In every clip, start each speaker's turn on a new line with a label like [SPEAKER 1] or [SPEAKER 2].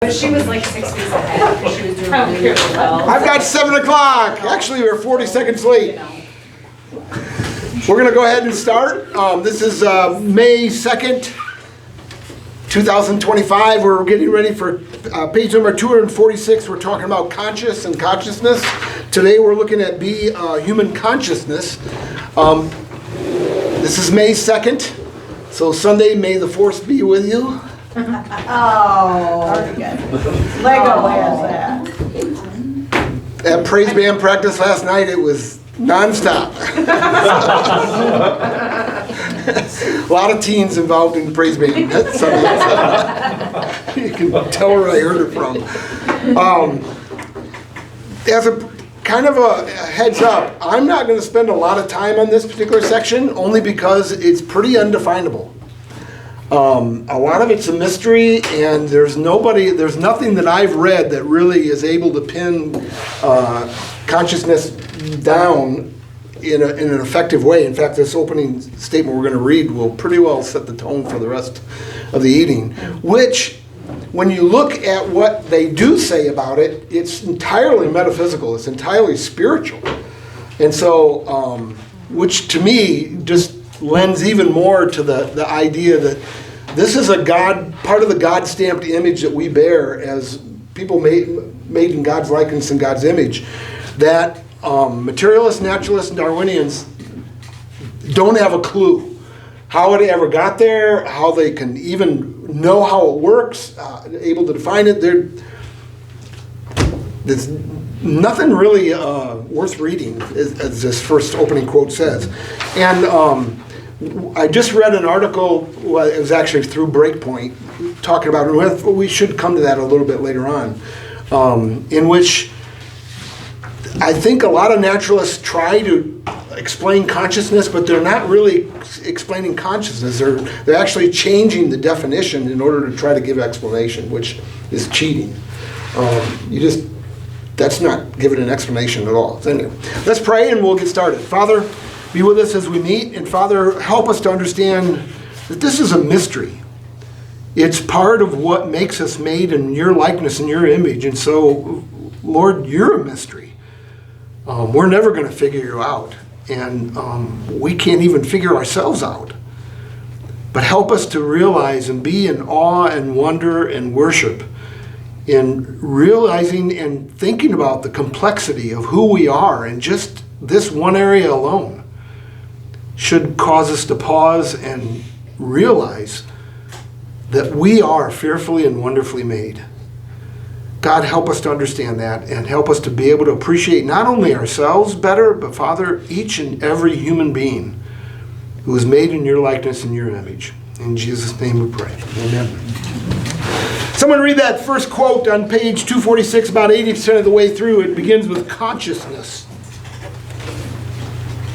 [SPEAKER 1] But she was like 6 weeks ahead because she was doing really well.
[SPEAKER 2] I've got 7 o'clock. Actually, we're 40 seconds late. We're going to go ahead and start. This is May 2nd, 2025. We're getting ready for page number 246. We're talking about conscious and consciousness. Today we're looking at human consciousness. This is May 2nd. So Sunday, May the 4th be with you.
[SPEAKER 3] Oh, Lego has that.
[SPEAKER 2] At praise band practice last night, it was nonstop. A lot of teens involved in praise band. That's something you can tell where I heard it from. As a kind of a heads up, I'm not going to spend a lot of time on this particular section, only because it's pretty undefinable. A lot of it's a mystery, and there's nothing that I've read that really is able to pin consciousness down in an effective way. In fact, this opening statement we're going to read will pretty well set the tone for the rest of the evening, which, when you look at what they do say about it, it's entirely metaphysical, it's entirely spiritual. And so, which to me just lends even more to the idea that this is part of the God-stamped image that we bear as people made in God's likeness and God's image, that materialists, naturalists, and Darwinians don't have a clue how it ever got there, how they can even know how it works, able to define it. There's nothing really worth reading, as this first opening quote says. And I just read an article, well, it was actually through Breakpoint, talking about it. We should come to that a little bit later on, in which I think a lot of naturalists try to explain consciousness, but they're not really explaining consciousness. They're actually changing the definition in order to try to give explanation, which is cheating. That's not giving an explanation at all. So anyway, let's pray and we'll get started. Father, be with us as we meet, and Father, help us to understand that this is a mystery. It's part of what makes us made in your likeness and your image, and so, Lord, you're a mystery. We're never going to figure you out, and we can't even figure ourselves out. But help us to realize and be in awe and wonder and worship in realizing and thinking about the complexity of who we are, and just this one area alone should cause us to pause and realize that we are fearfully and wonderfully made. God, help us to understand that, and help us to be able to appreciate not only ourselves better, but Father, each and every human being who is made in your likeness and your image. In Jesus' name we pray. Amen. Someone read that first quote on page 246, about 80% of the way through. It begins with consciousness.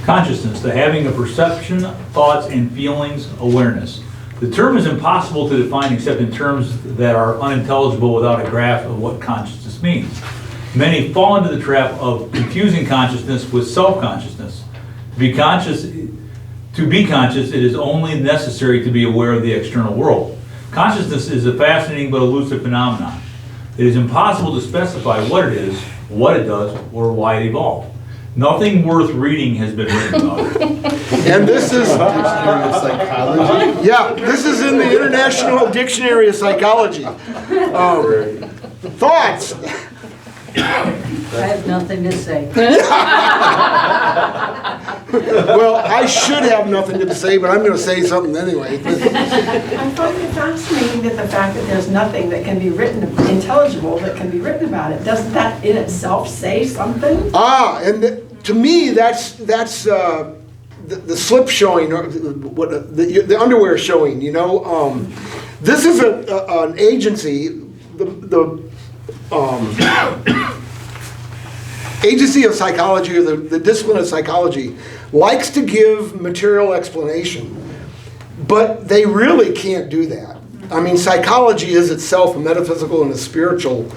[SPEAKER 4] Consciousness, the having of perception, thoughts, and feelings, awareness. The term is impossible to define except in terms that are unintelligible without a grasp of what consciousness means. Many fall into the trap of confusing consciousness with self-consciousness. To be conscious, it is only necessary to be aware of the external world. Consciousness is a fascinating but elusive phenomenon. It is impossible to specify what it is, what it does, or why it evolved. Nothing worth reading has been written about it.
[SPEAKER 2] And this is
[SPEAKER 5] Dictionary of Psychology.
[SPEAKER 2] Yeah, this is in the International Dictionary of Psychology. Thoughts?
[SPEAKER 3] I have nothing to say.
[SPEAKER 2] Well, I should have nothing to say, but I'm going to say something anyway.
[SPEAKER 6] I find it fascinating that the fact that there's nothing that can be written, intelligible, that can be written about it. Doesn't that in itself say something?
[SPEAKER 2] And to me, that's the slip showing, or the underwear showing, you know. This is an agency, the agency of psychology, or the discipline of psychology, likes to give material explanation, but they really can't do that. I mean, psychology is itself a metaphysical and a spiritual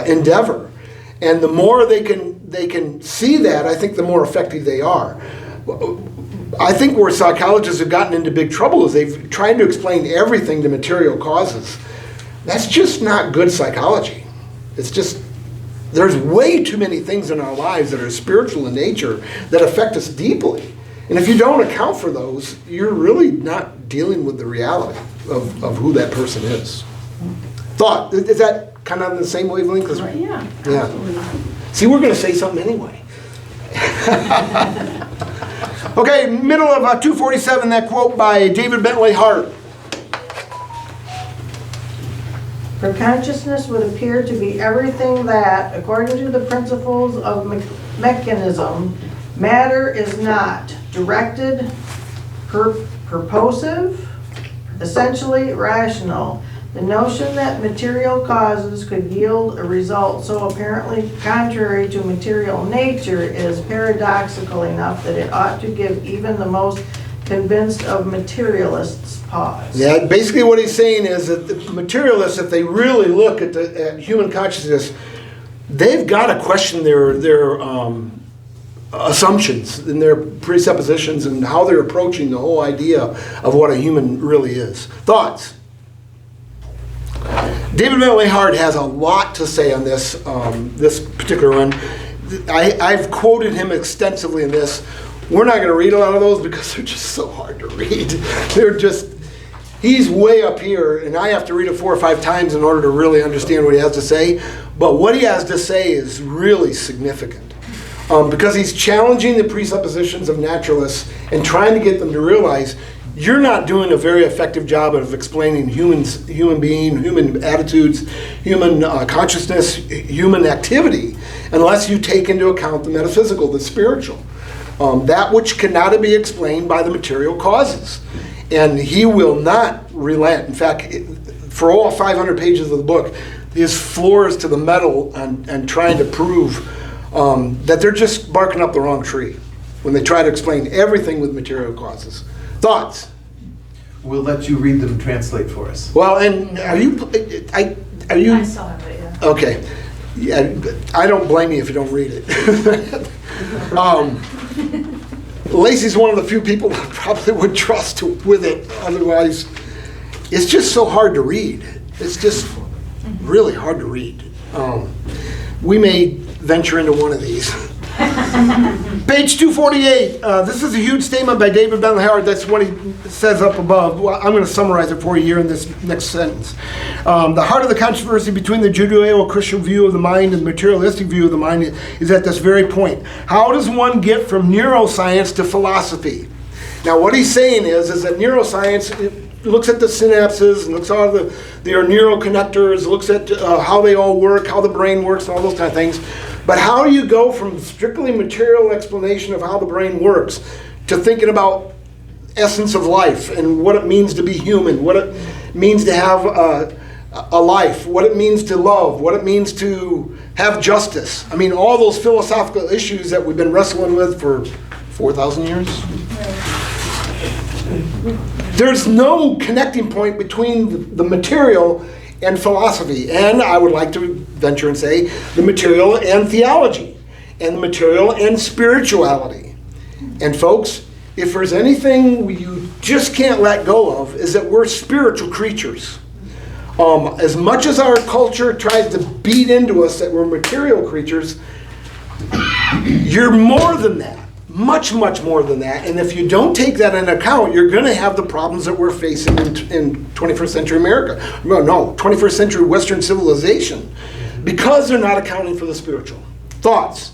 [SPEAKER 2] endeavor, and the more they can see that, I think the more effective they are. I think where psychologists have gotten into big trouble is they've tried to explain everything to material causes. That's just not good psychology. It's just, there's way too many things in our lives that are spiritual in nature that affect us deeply. And if you don't account for those, you're really not dealing with the reality of who that person is. Thought, is that kind of on the same wavelength?
[SPEAKER 6] Yeah,
[SPEAKER 2] Yeah.
[SPEAKER 6] absolutely.
[SPEAKER 2] See, we're going to say something anyway. Okay, middle of 247, that quote by David Bentley Hart.
[SPEAKER 3] For consciousness would appear to be everything that, according to the principles of mechanism, matter is not: directed, purposive, essentially rational. The notion that material causes could yield a result so apparently contrary to material nature is paradoxical enough that it ought to give even the most convinced of materialists pause.
[SPEAKER 2] Yeah, basically what he's saying is that the materialists, if they really look at human consciousness, they've got to question their assumptions and their presuppositions and how they're approaching the whole idea of what a human really is. Thoughts? David Bentley Hart has a lot to say on this, this particular one. I've quoted him extensively in this. We're not going to read a lot of those because they're just so hard to read. They're just, he's way up here, and I have to read it 4 or 5 times in order to really understand what he has to say. But what he has to say is really significant. Because he's challenging the presuppositions of naturalists and trying to get them to realize you're not doing a very effective job of explaining human being, human attitudes, human consciousness, human activity, unless you take into account the metaphysical, the spiritual. That which cannot be explained by the material causes. And he will not relent. In fact, for all 500 pages of the book, his floors to the metal and trying to prove that they're just barking up the wrong tree when they try to explain everything with material causes. Thoughts?
[SPEAKER 5] We'll let you read them and translate for us.
[SPEAKER 2] Well, and are you?
[SPEAKER 1] I still have it, yeah.
[SPEAKER 2] Okay. Yeah, I don't blame you if you don't read it. Lacey's one of the few people I probably would trust with it. Otherwise, it's just so hard to read. It's just really hard to read. We may venture into one of these. Page 248. This is a huge statement by David Bentley Hart. That's what he says up above. Well, I'm going to summarize it for you here in this next sentence. The heart of the controversy between the Judeo-Christian view of the mind and the materialistic view of the mind is at this very point. How does one get from neuroscience to philosophy? Now, what he's saying is that neuroscience looks at the synapses and looks at their neural connectors, looks at how they all work, how the brain works, and all those kind of things. But how do you go from strictly material explanation of how the brain works to thinking about essence of life and what it means to be human, what it means to have a life, what it means to love, what it means to have justice? I mean, all those philosophical issues that we've been wrestling with for 4,000 years. There's no connecting point between the material and philosophy, and I would like to venture and say the material and theology, and the material and spirituality. And folks, if there's anything you just can't let go of, is that we're spiritual creatures. As much as our culture tries to beat into us that we're material creatures, you're more than that. Much, much more than that. And if you don't take that into account, you're going to have the problems that we're facing in 21st century America. No, 21st century Western civilization. Because they're not accounting for the spiritual. Thoughts?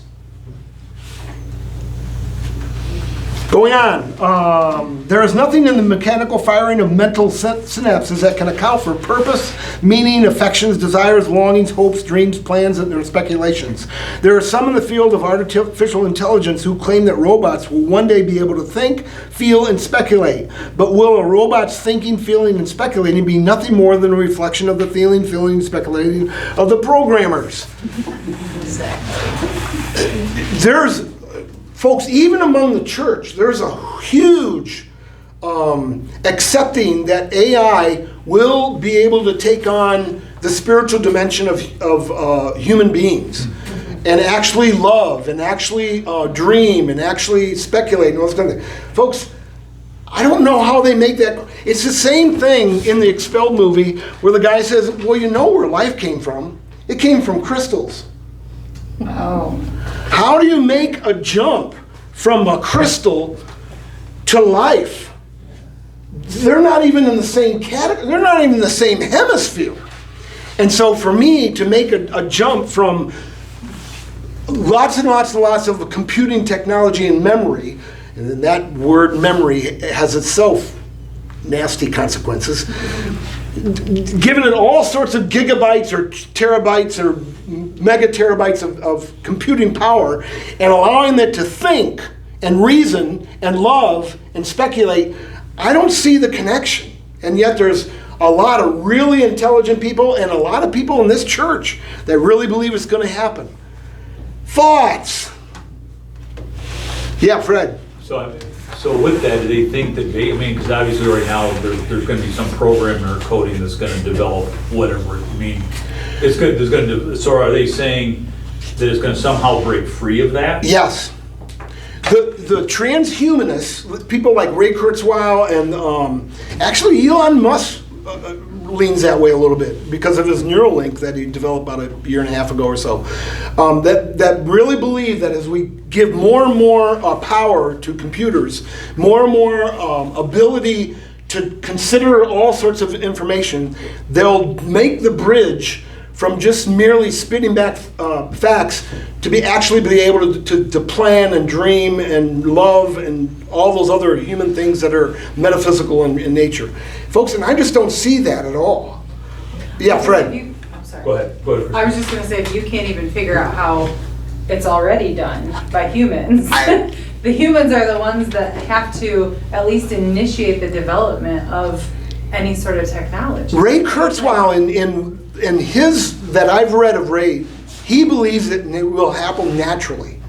[SPEAKER 2] Going on, there is nothing in the mechanical firing of mental synapses that can account for purpose, meaning, affections, desires, longings, hopes, dreams, plans, and their speculations. There are some in the field of artificial intelligence who claim that robots will one day be able to think, feel, and speculate. But will a robot's thinking, feeling, and speculating be nothing more than a reflection of the feeling, and speculating of the programmers? Folks, even among the church, there's a huge accepting that AI will be able to take on the spiritual dimension of human beings and actually love and actually dream and actually speculate and all those kind of things. Folks, I don't know how they make that. It's the same thing in the Expelled movie where the guy says, well, you know where life came from. It came from crystals.
[SPEAKER 1] Oh.
[SPEAKER 2] How do you make a jump from a crystal to life? They're not even in the same category. They're not even in the same hemisphere. And so for me to make a jump from lots and lots and lots of computing technology and memory, and then that word memory has itself nasty consequences, giving it all sorts of gigabytes or terabytes or mega terabytes of computing power, and allowing it to think and reason and love and speculate, I don't see the connection. And yet there's a lot of really intelligent people and a lot of people in this church that really believe it's going to happen. Thoughts? Yeah, Fred.
[SPEAKER 4] So with that, do they think that because obviously right now there's going to be some programming or coding that's going to develop whatever. So are they saying that it's going to somehow break free of that?
[SPEAKER 2] Yes. The transhumanists, people like Ray Kurzweil and actually Elon Musk leans that way a little bit because of his Neuralink that he developed about a year and a half ago or so. That really believe that as we give more and more power to computers, more and more ability to consider all sorts of information, they'll make the bridge from just merely spitting back facts to be able to plan and dream and love and all those other human things that are metaphysical in nature. Folks, and I just don't see that at all. Yeah, Fred.
[SPEAKER 1] I'm sorry.
[SPEAKER 4] Go ahead.
[SPEAKER 1] I was just going to say, if you can't even figure out how it's already done by humans, the humans are the ones that have to at least initiate the development of any sort of technology.
[SPEAKER 2] Ray Kurzweil in his, that I've read of Ray, he believes that it will happen naturally.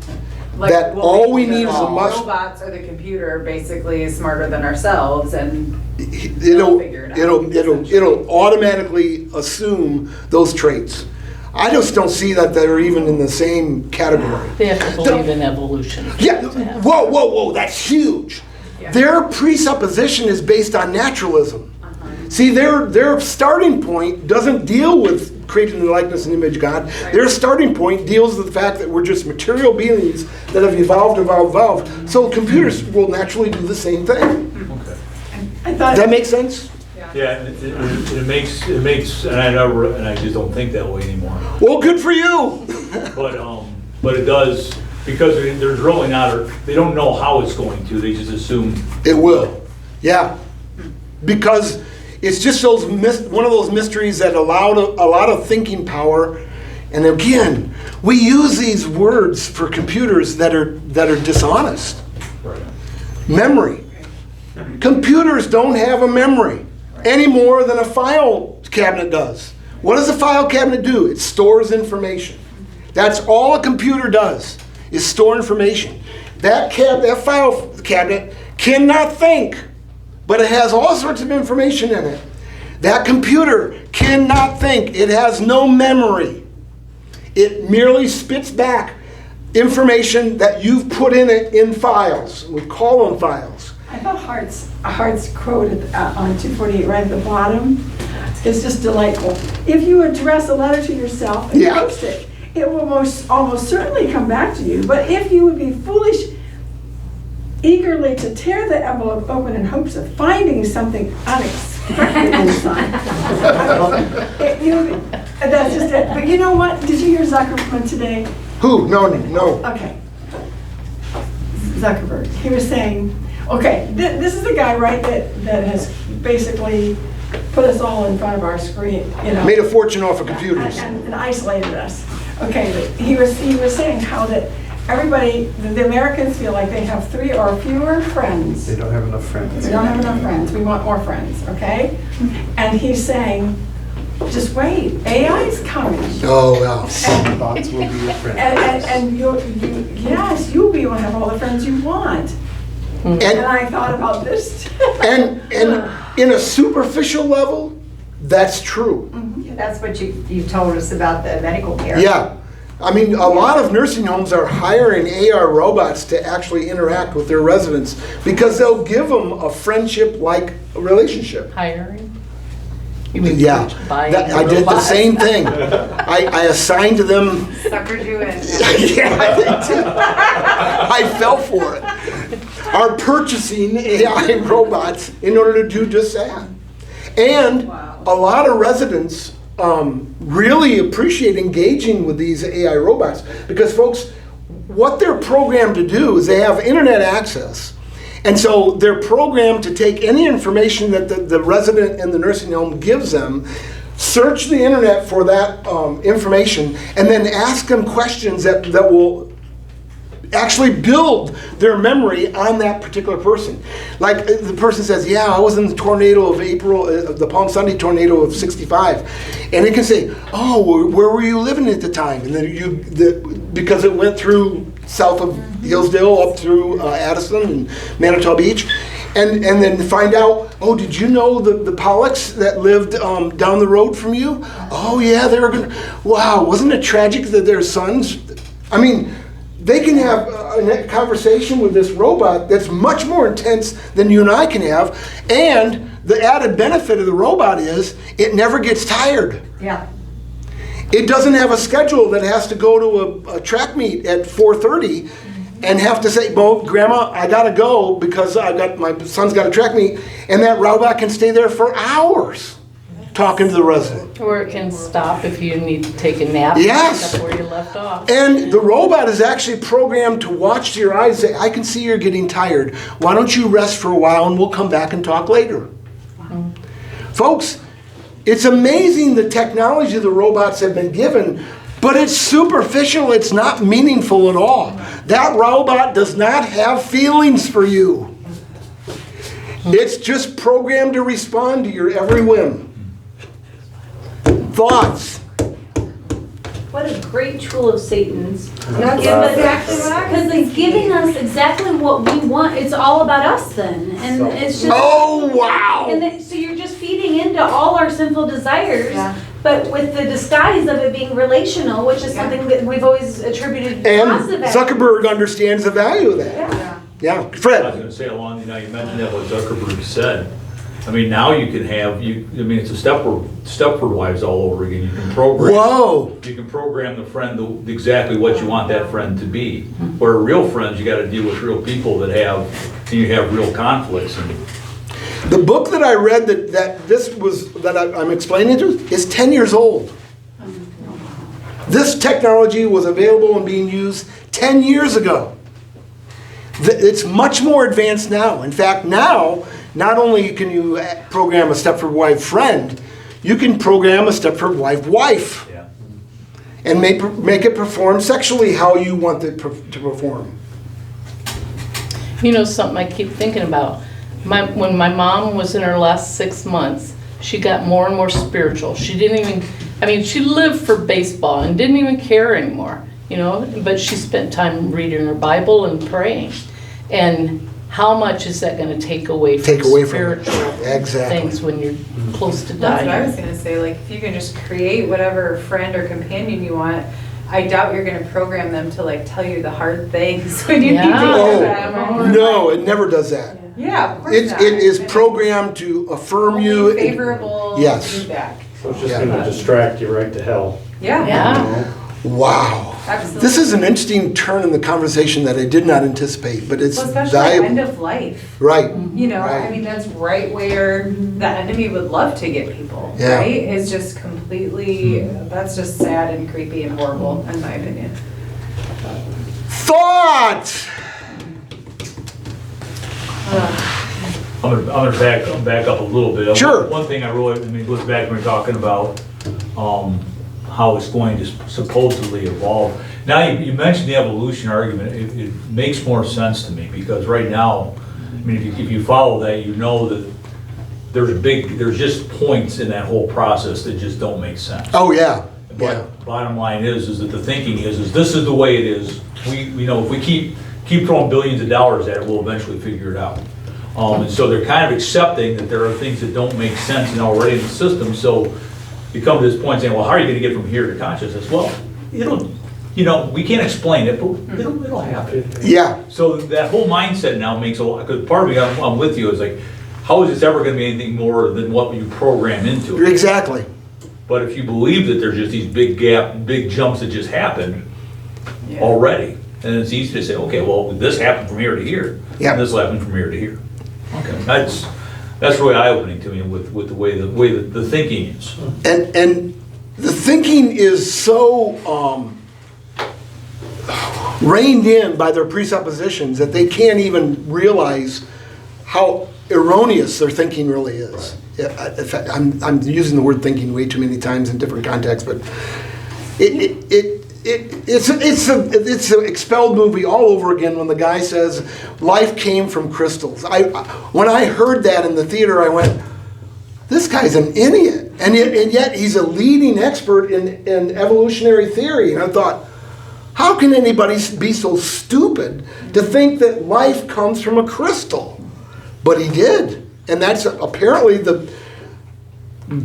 [SPEAKER 2] That all we need is a must.
[SPEAKER 1] Robots or the computer basically is smarter than ourselves, and
[SPEAKER 2] it'll
[SPEAKER 1] figure it out.
[SPEAKER 2] it'll automatically assume those traits. I just don't see that they're even in the same category.
[SPEAKER 7] They have to believe in evolution.
[SPEAKER 2] Yeah, whoa, that's huge.
[SPEAKER 1] Yeah.
[SPEAKER 2] Their presupposition is based on naturalism. See, their starting point doesn't deal with creating the likeness and image of God.
[SPEAKER 1] Right.
[SPEAKER 2] Their starting point deals with the fact that we're just material beings that have evolved. So computers will naturally do the same thing.
[SPEAKER 4] Okay.
[SPEAKER 2] Does that make sense?
[SPEAKER 4] Yeah, it makes, and I just don't think that way anymore.
[SPEAKER 2] Well, good for you.
[SPEAKER 4] But it does, because there's really not, they don't know how it's going to, they just assume.
[SPEAKER 2] It will. Yeah. Because it's just one of those mysteries that allowed a lot of thinking power. And again, we use these words for computers that are dishonest.
[SPEAKER 4] Right.
[SPEAKER 2] Memory. Computers don't have a memory any more than a file cabinet does. What does a file cabinet do? It stores information. That's all a computer does, is store information. That file cabinet cannot think, but it has all sorts of information in it. That computer cannot think. It has no memory. It merely spits back information that you've put in it in files. We call them files.
[SPEAKER 6] I thought Hart's quote on 248 right at the bottom is just delightful. If you address a letter to yourself and post it, it will almost certainly come back to you. But if you would be foolish eagerly to tear the envelope open in hopes of finding something unexpected inside. That's just it. But you know what? Did you hear Zuckerberg today?
[SPEAKER 2] Who? No.
[SPEAKER 6] Okay. Zuckerberg. He was saying, okay, this is the guy, right, that has basically put us all in front of our screen, you know.
[SPEAKER 2] Made a fortune off of computers.
[SPEAKER 6] And isolated us. Okay, but he was saying how that everybody, the Americans feel like they have 3 or fewer friends.
[SPEAKER 5] They don't have enough friends.
[SPEAKER 6] We don't have enough friends. We want more friends, okay? And he's saying, just wait, AI's coming.
[SPEAKER 2] Oh, well.
[SPEAKER 5] Thoughts will be your friend.
[SPEAKER 6] And you'll be able to have all the friends you want. And I thought about this.
[SPEAKER 2] And in a superficial level, that's true.
[SPEAKER 8] That's what you told us about the medical care.
[SPEAKER 2] Yeah. I mean, a lot of nursing homes are hiring AR robots to actually interact with their residents because they'll give them a friendship-like relationship.
[SPEAKER 7] Hiring? You mean
[SPEAKER 2] Yeah,
[SPEAKER 7] buying
[SPEAKER 2] I did the
[SPEAKER 7] robots?
[SPEAKER 2] same thing. I assigned to them.
[SPEAKER 1] Suckered you in.
[SPEAKER 2] Yeah, I did too. I fell for it. Are purchasing AI robots in order to do just that. And a lot of residents really appreciate engaging with these AI robots because, folks, what they're programmed to do is they have internet access. And so they're programmed to take any information that the resident in the nursing home gives them, search the internet for that information, and then ask them questions that will actually build their memory on that particular person. Like the person says, yeah, I was in the tornado of April, the Palm Sunday tornado of '65. And it can say, oh, where were you living at the time? And then because it went through south of Hillsdale up through Addison and Manitou Beach. And then find out, oh, did you know the Pollocks that lived down the road from you? Oh yeah, they were gonna, wow, wasn't it tragic that their sons, I mean, they can have a conversation with this robot that's much more intense than you and I can have. And the added benefit of the robot is it never gets tired.
[SPEAKER 3] Yeah.
[SPEAKER 2] It doesn't have a schedule that has to go to a track meet at 4:30 and have to say, well, Grandma, I gotta go because my son's got a track meet. And that robot can stay there for hours talking to the resident.
[SPEAKER 7] Or it can stop if you need to take a nap.
[SPEAKER 2] Yes.
[SPEAKER 7] Pick up where you left off.
[SPEAKER 2] And the robot is actually programmed to watch to your eyes and say, I can see you're getting tired. Why don't you rest for a while and we'll come back and talk later. Wow. Folks, it's amazing the technology the robots have been given, but it's superficial, it's not meaningful at all. That robot does not have feelings for you. It's just programmed to respond to your every whim. Thoughts?
[SPEAKER 8] What a great tool of Satan's.
[SPEAKER 3] That's exactly what I was
[SPEAKER 8] Because it's giving us exactly what we want. It's all about us then. And it's just.
[SPEAKER 2] Oh, wow.
[SPEAKER 8] And then, so you're just feeding into all our sinful desires,
[SPEAKER 3] Yeah.
[SPEAKER 8] but with the disguise of it being relational, which is something that we've always attributed
[SPEAKER 2] And
[SPEAKER 8] positive
[SPEAKER 2] Zuckerberg understands the value of that.
[SPEAKER 3] Yeah.
[SPEAKER 2] Yeah,
[SPEAKER 4] I was
[SPEAKER 2] Fred.
[SPEAKER 4] gonna say along, you mentioned that what Zuckerberg said. I mean, now you can have, it's a Stepford Wives all over again. You can program.
[SPEAKER 2] Whoa.
[SPEAKER 4] You can program the friend exactly what you want that friend to be. Where real friends, you gotta deal with real people that you have real conflicts. And
[SPEAKER 2] The book that I read that I'm explaining to is 10 years old. This technology was available and being used 10 years ago. It's much more advanced now. In fact, now, not only can you program a Stepford wife friend, you can program a Stepford wife.
[SPEAKER 4] yeah.
[SPEAKER 2] And make it perform sexually how you want it to perform.
[SPEAKER 7] You know something I keep thinking about? When my mom was in her last 6 months, she got more and more spiritual. She she lived for baseball and didn't even care anymore, but she spent time reading her Bible and praying. And how much is that going to take away from spiritual things when you're close to
[SPEAKER 1] That's
[SPEAKER 7] dying?
[SPEAKER 1] what I was gonna say, like, if you can just create whatever friend or companion you want, I doubt you're gonna program them to like tell you the hard things when you need to hear them.
[SPEAKER 2] Oh, no, it never does that.
[SPEAKER 1] Yeah, of course not.
[SPEAKER 2] It is programmed to affirm you.
[SPEAKER 1] Only favorable
[SPEAKER 2] Yes.
[SPEAKER 1] feedback.
[SPEAKER 5] So it's just gonna distract you right to hell.
[SPEAKER 1] Yeah.
[SPEAKER 7] Yeah.
[SPEAKER 2] Wow.
[SPEAKER 1] Absolutely.
[SPEAKER 2] This is an interesting turn in the conversation that I did not anticipate, but it's
[SPEAKER 1] Well, especially
[SPEAKER 2] valuable.
[SPEAKER 1] end of life.
[SPEAKER 2] Right.
[SPEAKER 1] I
[SPEAKER 2] Right.
[SPEAKER 1] mean, that's right where the enemy would love to get people,
[SPEAKER 2] Yeah.
[SPEAKER 1] right? It's just completely, that's just sad and creepy and horrible, in my opinion.
[SPEAKER 2] Thought!
[SPEAKER 4] I'm gonna back up a little bit.
[SPEAKER 2] Sure.
[SPEAKER 4] One thing goes back when we're talking about how it's going to supposedly evolve. Now, you mentioned the evolution argument. It makes more sense to me because right now, if you follow that, you know that there's just points in that whole process that just don't make sense.
[SPEAKER 2] Oh, yeah. Yeah.
[SPEAKER 4] But bottom line is that the thinking is this is the way it is. If we keep throwing billions of dollars at it, we'll eventually figure it out. And so they're kind of accepting that there are things that don't make sense and already in the system. So you come to this point saying, well, how are you going to get from here to consciousness? Well, you know, we can't explain it, but it'll happen.
[SPEAKER 2] Yeah,
[SPEAKER 4] So that whole mindset now makes a lot, because part of me, I'm with you, is like, how is this ever gonna be anything more than what you program into it?
[SPEAKER 2] exactly.
[SPEAKER 4] But if you believe that there's just these big jumps that just happened
[SPEAKER 1] Yeah.
[SPEAKER 4] already, then it's easy to say, okay, well, this happened from here to here.
[SPEAKER 2] Yeah.
[SPEAKER 4] And this will happen from here to here. Okay, that's really eye-opening to me with the way that the thinking is.
[SPEAKER 2] And the thinking is so reined in by their presuppositions that they can't even realize how erroneous their thinking really is. Yeah, in fact, I'm using the word thinking way too many times in different contexts, but it's an expelled movie all over again when the guy says life came from crystals. When I heard that in the theater, I went, this guy's an idiot, and yet he's a leading expert in evolutionary theory. And I thought, how can anybody be so stupid to think that life comes from a crystal? But he did. And that's apparently the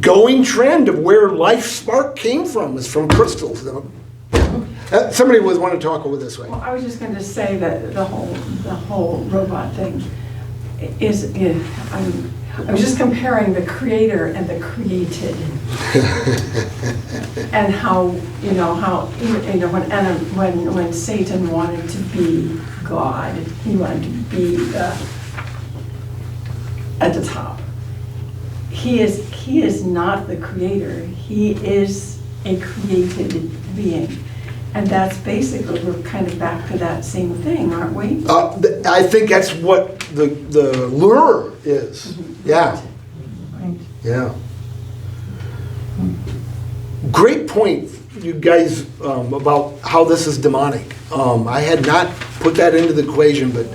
[SPEAKER 2] going trend of where life spark came from, is from crystals. Somebody was wanting to talk over this way.
[SPEAKER 6] Well, I was just going to say that the whole robot thing is I was just comparing the creator and the created, and how when Satan wanted to be God, he wanted to be at the top. He is not the creator. He is a created being. And that's basically, we're kind of back to that same thing, aren't we?
[SPEAKER 2] I think that's what the lure is. Yeah.
[SPEAKER 6] Right.
[SPEAKER 2] Yeah. Great point, you guys, about how this is demonic. I had not put that into the equation, but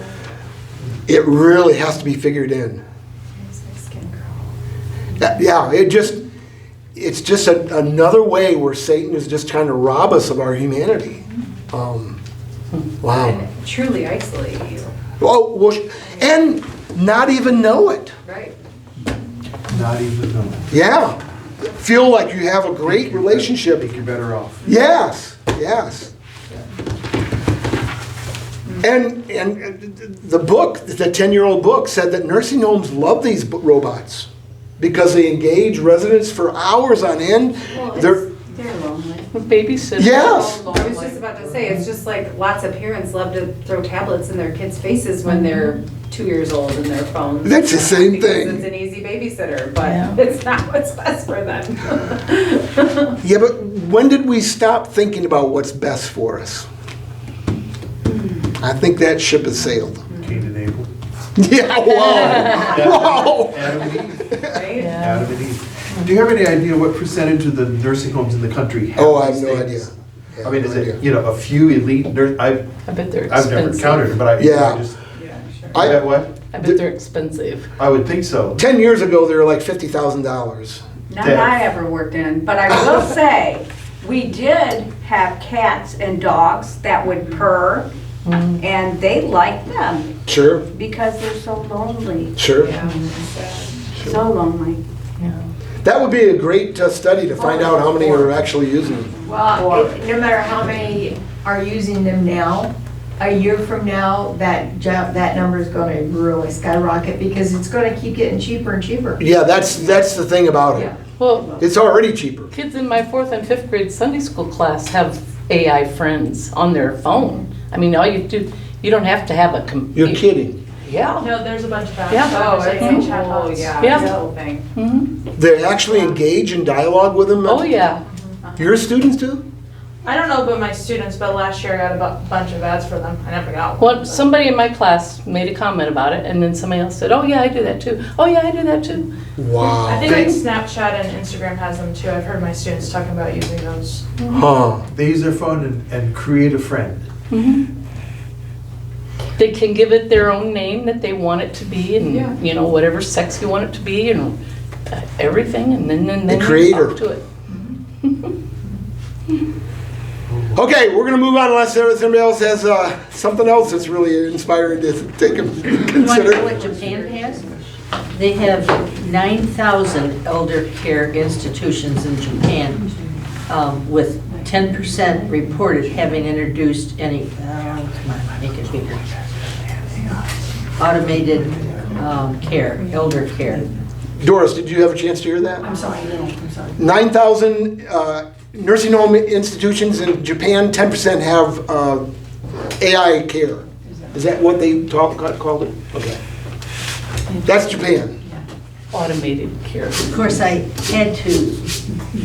[SPEAKER 2] it really has to be figured in. Yeah, it's just another way where Satan is just trying to rob us of our humanity. Wow.
[SPEAKER 1] And truly isolate you.
[SPEAKER 2] Well, and not even know it.
[SPEAKER 1] Right.
[SPEAKER 9] Not even know.
[SPEAKER 2] Yeah. Feel like you have a great relationship.
[SPEAKER 9] Think you're better off.
[SPEAKER 2] Yes, yes. And the book, the 10-year-old book, said that nursing homes love these robots because they engage residents for hours on end.
[SPEAKER 6] They're lonely.
[SPEAKER 7] Babysitters.
[SPEAKER 2] Yes.
[SPEAKER 1] I was just about to say, it's just like lots of parents love to throw tablets in their kids' faces when they're 2 years old and their phones.
[SPEAKER 2] That's the same
[SPEAKER 1] because
[SPEAKER 2] thing.
[SPEAKER 1] It's an easy babysitter, but
[SPEAKER 7] Yeah.
[SPEAKER 1] it's not what's best for them.
[SPEAKER 2] Yeah, but when did we stop thinking about what's best for us? I think that ship has sailed.
[SPEAKER 9] Cain and Abel.
[SPEAKER 2] Yeah, whoa.
[SPEAKER 9] Adam and Eve.
[SPEAKER 1] Right?
[SPEAKER 7] Yeah.
[SPEAKER 9] Adam and Eve. Do you have any idea what percentage of the nursing homes in the country have
[SPEAKER 2] Oh, I have
[SPEAKER 9] these
[SPEAKER 2] no
[SPEAKER 9] things?
[SPEAKER 2] idea.
[SPEAKER 9] I mean, is
[SPEAKER 2] No
[SPEAKER 9] it,
[SPEAKER 2] idea.
[SPEAKER 9] a few elite
[SPEAKER 7] I bet they're
[SPEAKER 9] I've never
[SPEAKER 7] expensive.
[SPEAKER 9] counted it, but I
[SPEAKER 2] Yeah.
[SPEAKER 9] I just,
[SPEAKER 1] Yeah, sure.
[SPEAKER 2] I-
[SPEAKER 9] I what?
[SPEAKER 7] I bet they're expensive.
[SPEAKER 9] I would think so.
[SPEAKER 2] 10 years ago, they were like $50,000.
[SPEAKER 10] Not
[SPEAKER 9] Deb.
[SPEAKER 10] I ever worked in, but I will say, we did have cats and dogs that would purr, and they liked them
[SPEAKER 2] Sure,
[SPEAKER 10] because they're so lonely,
[SPEAKER 2] sure.
[SPEAKER 1] Yeah, it's sad.
[SPEAKER 10] so lonely.
[SPEAKER 7] Yeah.
[SPEAKER 2] That would be a great study to find out how many are actually using them.
[SPEAKER 11] Well, no matter how many are using them now, a year from now, that number is going to really skyrocket because it's going to keep getting cheaper and cheaper.
[SPEAKER 2] Yeah, that's the thing about it.
[SPEAKER 7] Well,
[SPEAKER 2] It's already cheaper.
[SPEAKER 7] kids in my 4th and 5th grade Sunday school class have AI friends on their phone. I mean, all you do, you don't have to have a computer.
[SPEAKER 2] You're kidding.
[SPEAKER 7] Yeah.
[SPEAKER 8] No, there's a bunch of apps.
[SPEAKER 7] Yeah.
[SPEAKER 1] Oh,
[SPEAKER 8] There's
[SPEAKER 1] it's
[SPEAKER 8] AI
[SPEAKER 1] a
[SPEAKER 8] chatbots.
[SPEAKER 1] whole, yeah,
[SPEAKER 7] Yeah.
[SPEAKER 1] it's a whole thing.
[SPEAKER 7] Mhm.
[SPEAKER 2] They actually engage in dialogue with them?
[SPEAKER 7] Oh, yeah.
[SPEAKER 2] Your students do?
[SPEAKER 8] I don't know about my students, but last year I got a bunch of ads for them. I never got one.
[SPEAKER 7] Well, somebody in my class made a comment about it, and then somebody else said, oh, yeah, I do that too. Oh, yeah, I do that too.
[SPEAKER 8] I
[SPEAKER 2] Wow.
[SPEAKER 8] think like Snapchat and Instagram has them too. I've heard my students talking about using those.
[SPEAKER 2] Huh.
[SPEAKER 9] They use their phone and create a friend.
[SPEAKER 7] They can give it their own name that they want it to be, and, you know, whatever sex you want it to be, and everything, and then you
[SPEAKER 2] creator.
[SPEAKER 7] talk to it.
[SPEAKER 2] Okay, we're gonna move on unless somebody else has something else that's really inspiring to take and
[SPEAKER 12] You want to
[SPEAKER 2] consider.
[SPEAKER 12] know what Japan has? They have 9,000 elder care institutions in Japan with 10% reported having introduced any, come on, make it bigger. Automated care, elder care.
[SPEAKER 2] Doris, did you have a chance to hear that?
[SPEAKER 6] I'm sorry, no, I'm sorry.
[SPEAKER 2] 9,000 nursing home institutions in Japan, 10% have AI care. Is that what they called it? Okay. That's Japan.
[SPEAKER 7] Automated care.
[SPEAKER 12] Of course, I had to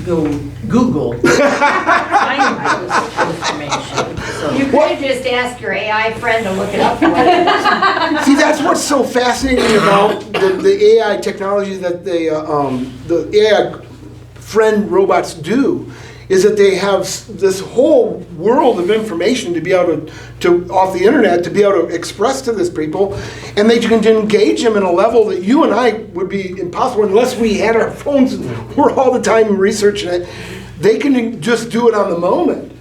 [SPEAKER 12] go Google find this information. So.
[SPEAKER 11] You could have just asked your AI friend to look it up for you.
[SPEAKER 2] See, that's what's so fascinating about the AI technology that the AI friend robots do, is that they have this whole world of information to be able to off the internet, to be able to express to these people, and they can engage them in a level that you and I would be impossible unless we had our phones and we're all the time researching it. They can just do it on the moment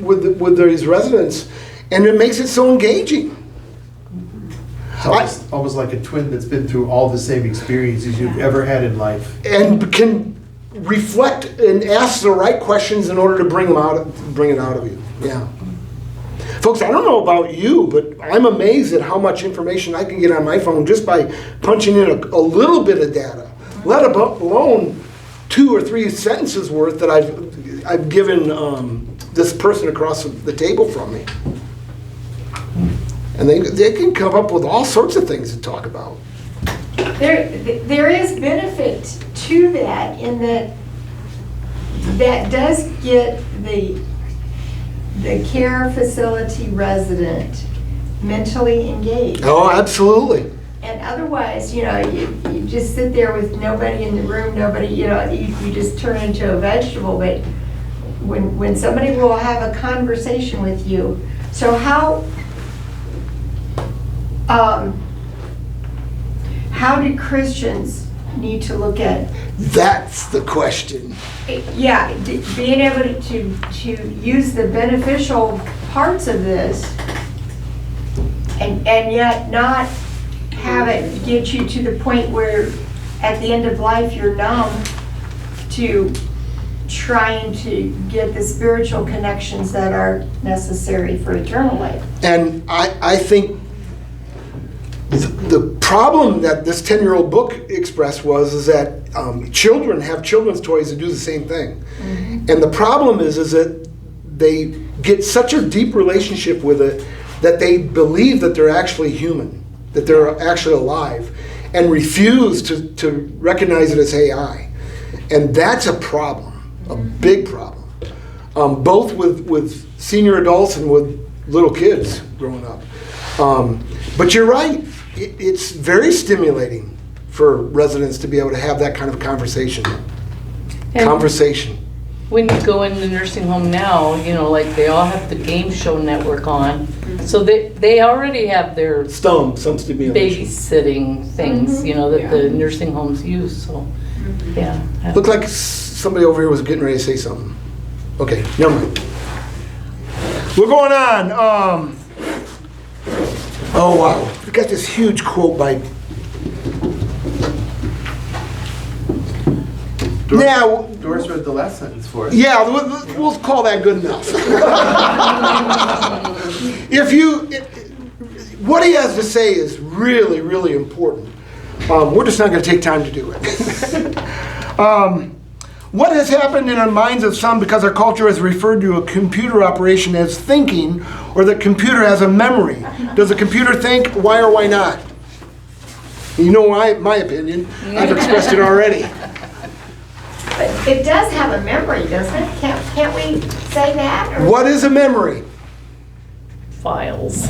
[SPEAKER 2] with these residents, and it makes it so engaging.
[SPEAKER 9] It's almost like a twin that's been through all the same experiences you've ever had in life.
[SPEAKER 2] And can reflect and ask the right questions in order to bring it out of you. Yeah. Folks, I don't know about you, but I'm amazed at how much information I can get on my phone just by punching in a little bit of data, let alone 2 or 3 sentences worth that I've given this person across the table from me. And they can come up with all sorts of things to talk about.
[SPEAKER 11] There is benefit to that in that does get the care facility resident mentally engaged.
[SPEAKER 2] Oh, absolutely.
[SPEAKER 11] And otherwise, you just sit there with nobody in the room, nobody, you just turn into a vegetable. But when somebody will have a conversation with you, so how do Christians need to look at?
[SPEAKER 2] That's the question.
[SPEAKER 11] Yeah, being able to use the beneficial parts of this and yet not have it get you to the point where at the end of life you're numb to trying to get the spiritual connections that are necessary for eternal life.
[SPEAKER 2] And I think the problem that this 10-year-old book expressed is that children have children's toys that do the same thing. Mm-hmm. And the problem is that they get such a deep relationship with it that they believe that they're actually human, that they're actually alive, and refuse to recognize it as AI. And that's a problem, a big problem, both with senior adults and with little kids growing up. But you're right. It's very stimulating for residents to be able to have that kind of conversation.
[SPEAKER 7] When you go in the nursing home now, like they all have the game show network on. So they already have their
[SPEAKER 2] some stimulation
[SPEAKER 7] babysitting things, that the nursing homes use. So, yeah.
[SPEAKER 2] Looked like somebody over here was getting ready to say something. Okay, never mind. We're going on. Oh, wow. We got this huge quote by...
[SPEAKER 9] Doris read the last sentence for us.
[SPEAKER 2] Yeah, we'll call that good enough. What he has to say is really, really important. We're just not going to take time to do it. What has happened in our minds of some because our culture has referred to a computer operation as thinking, or the computer has a memory? Does a computer think? Why or why not? You know my opinion. I've expressed it already.
[SPEAKER 11] But it does have a memory, doesn't it? Can't we say that? Or?
[SPEAKER 2] What is a memory?
[SPEAKER 7] Files.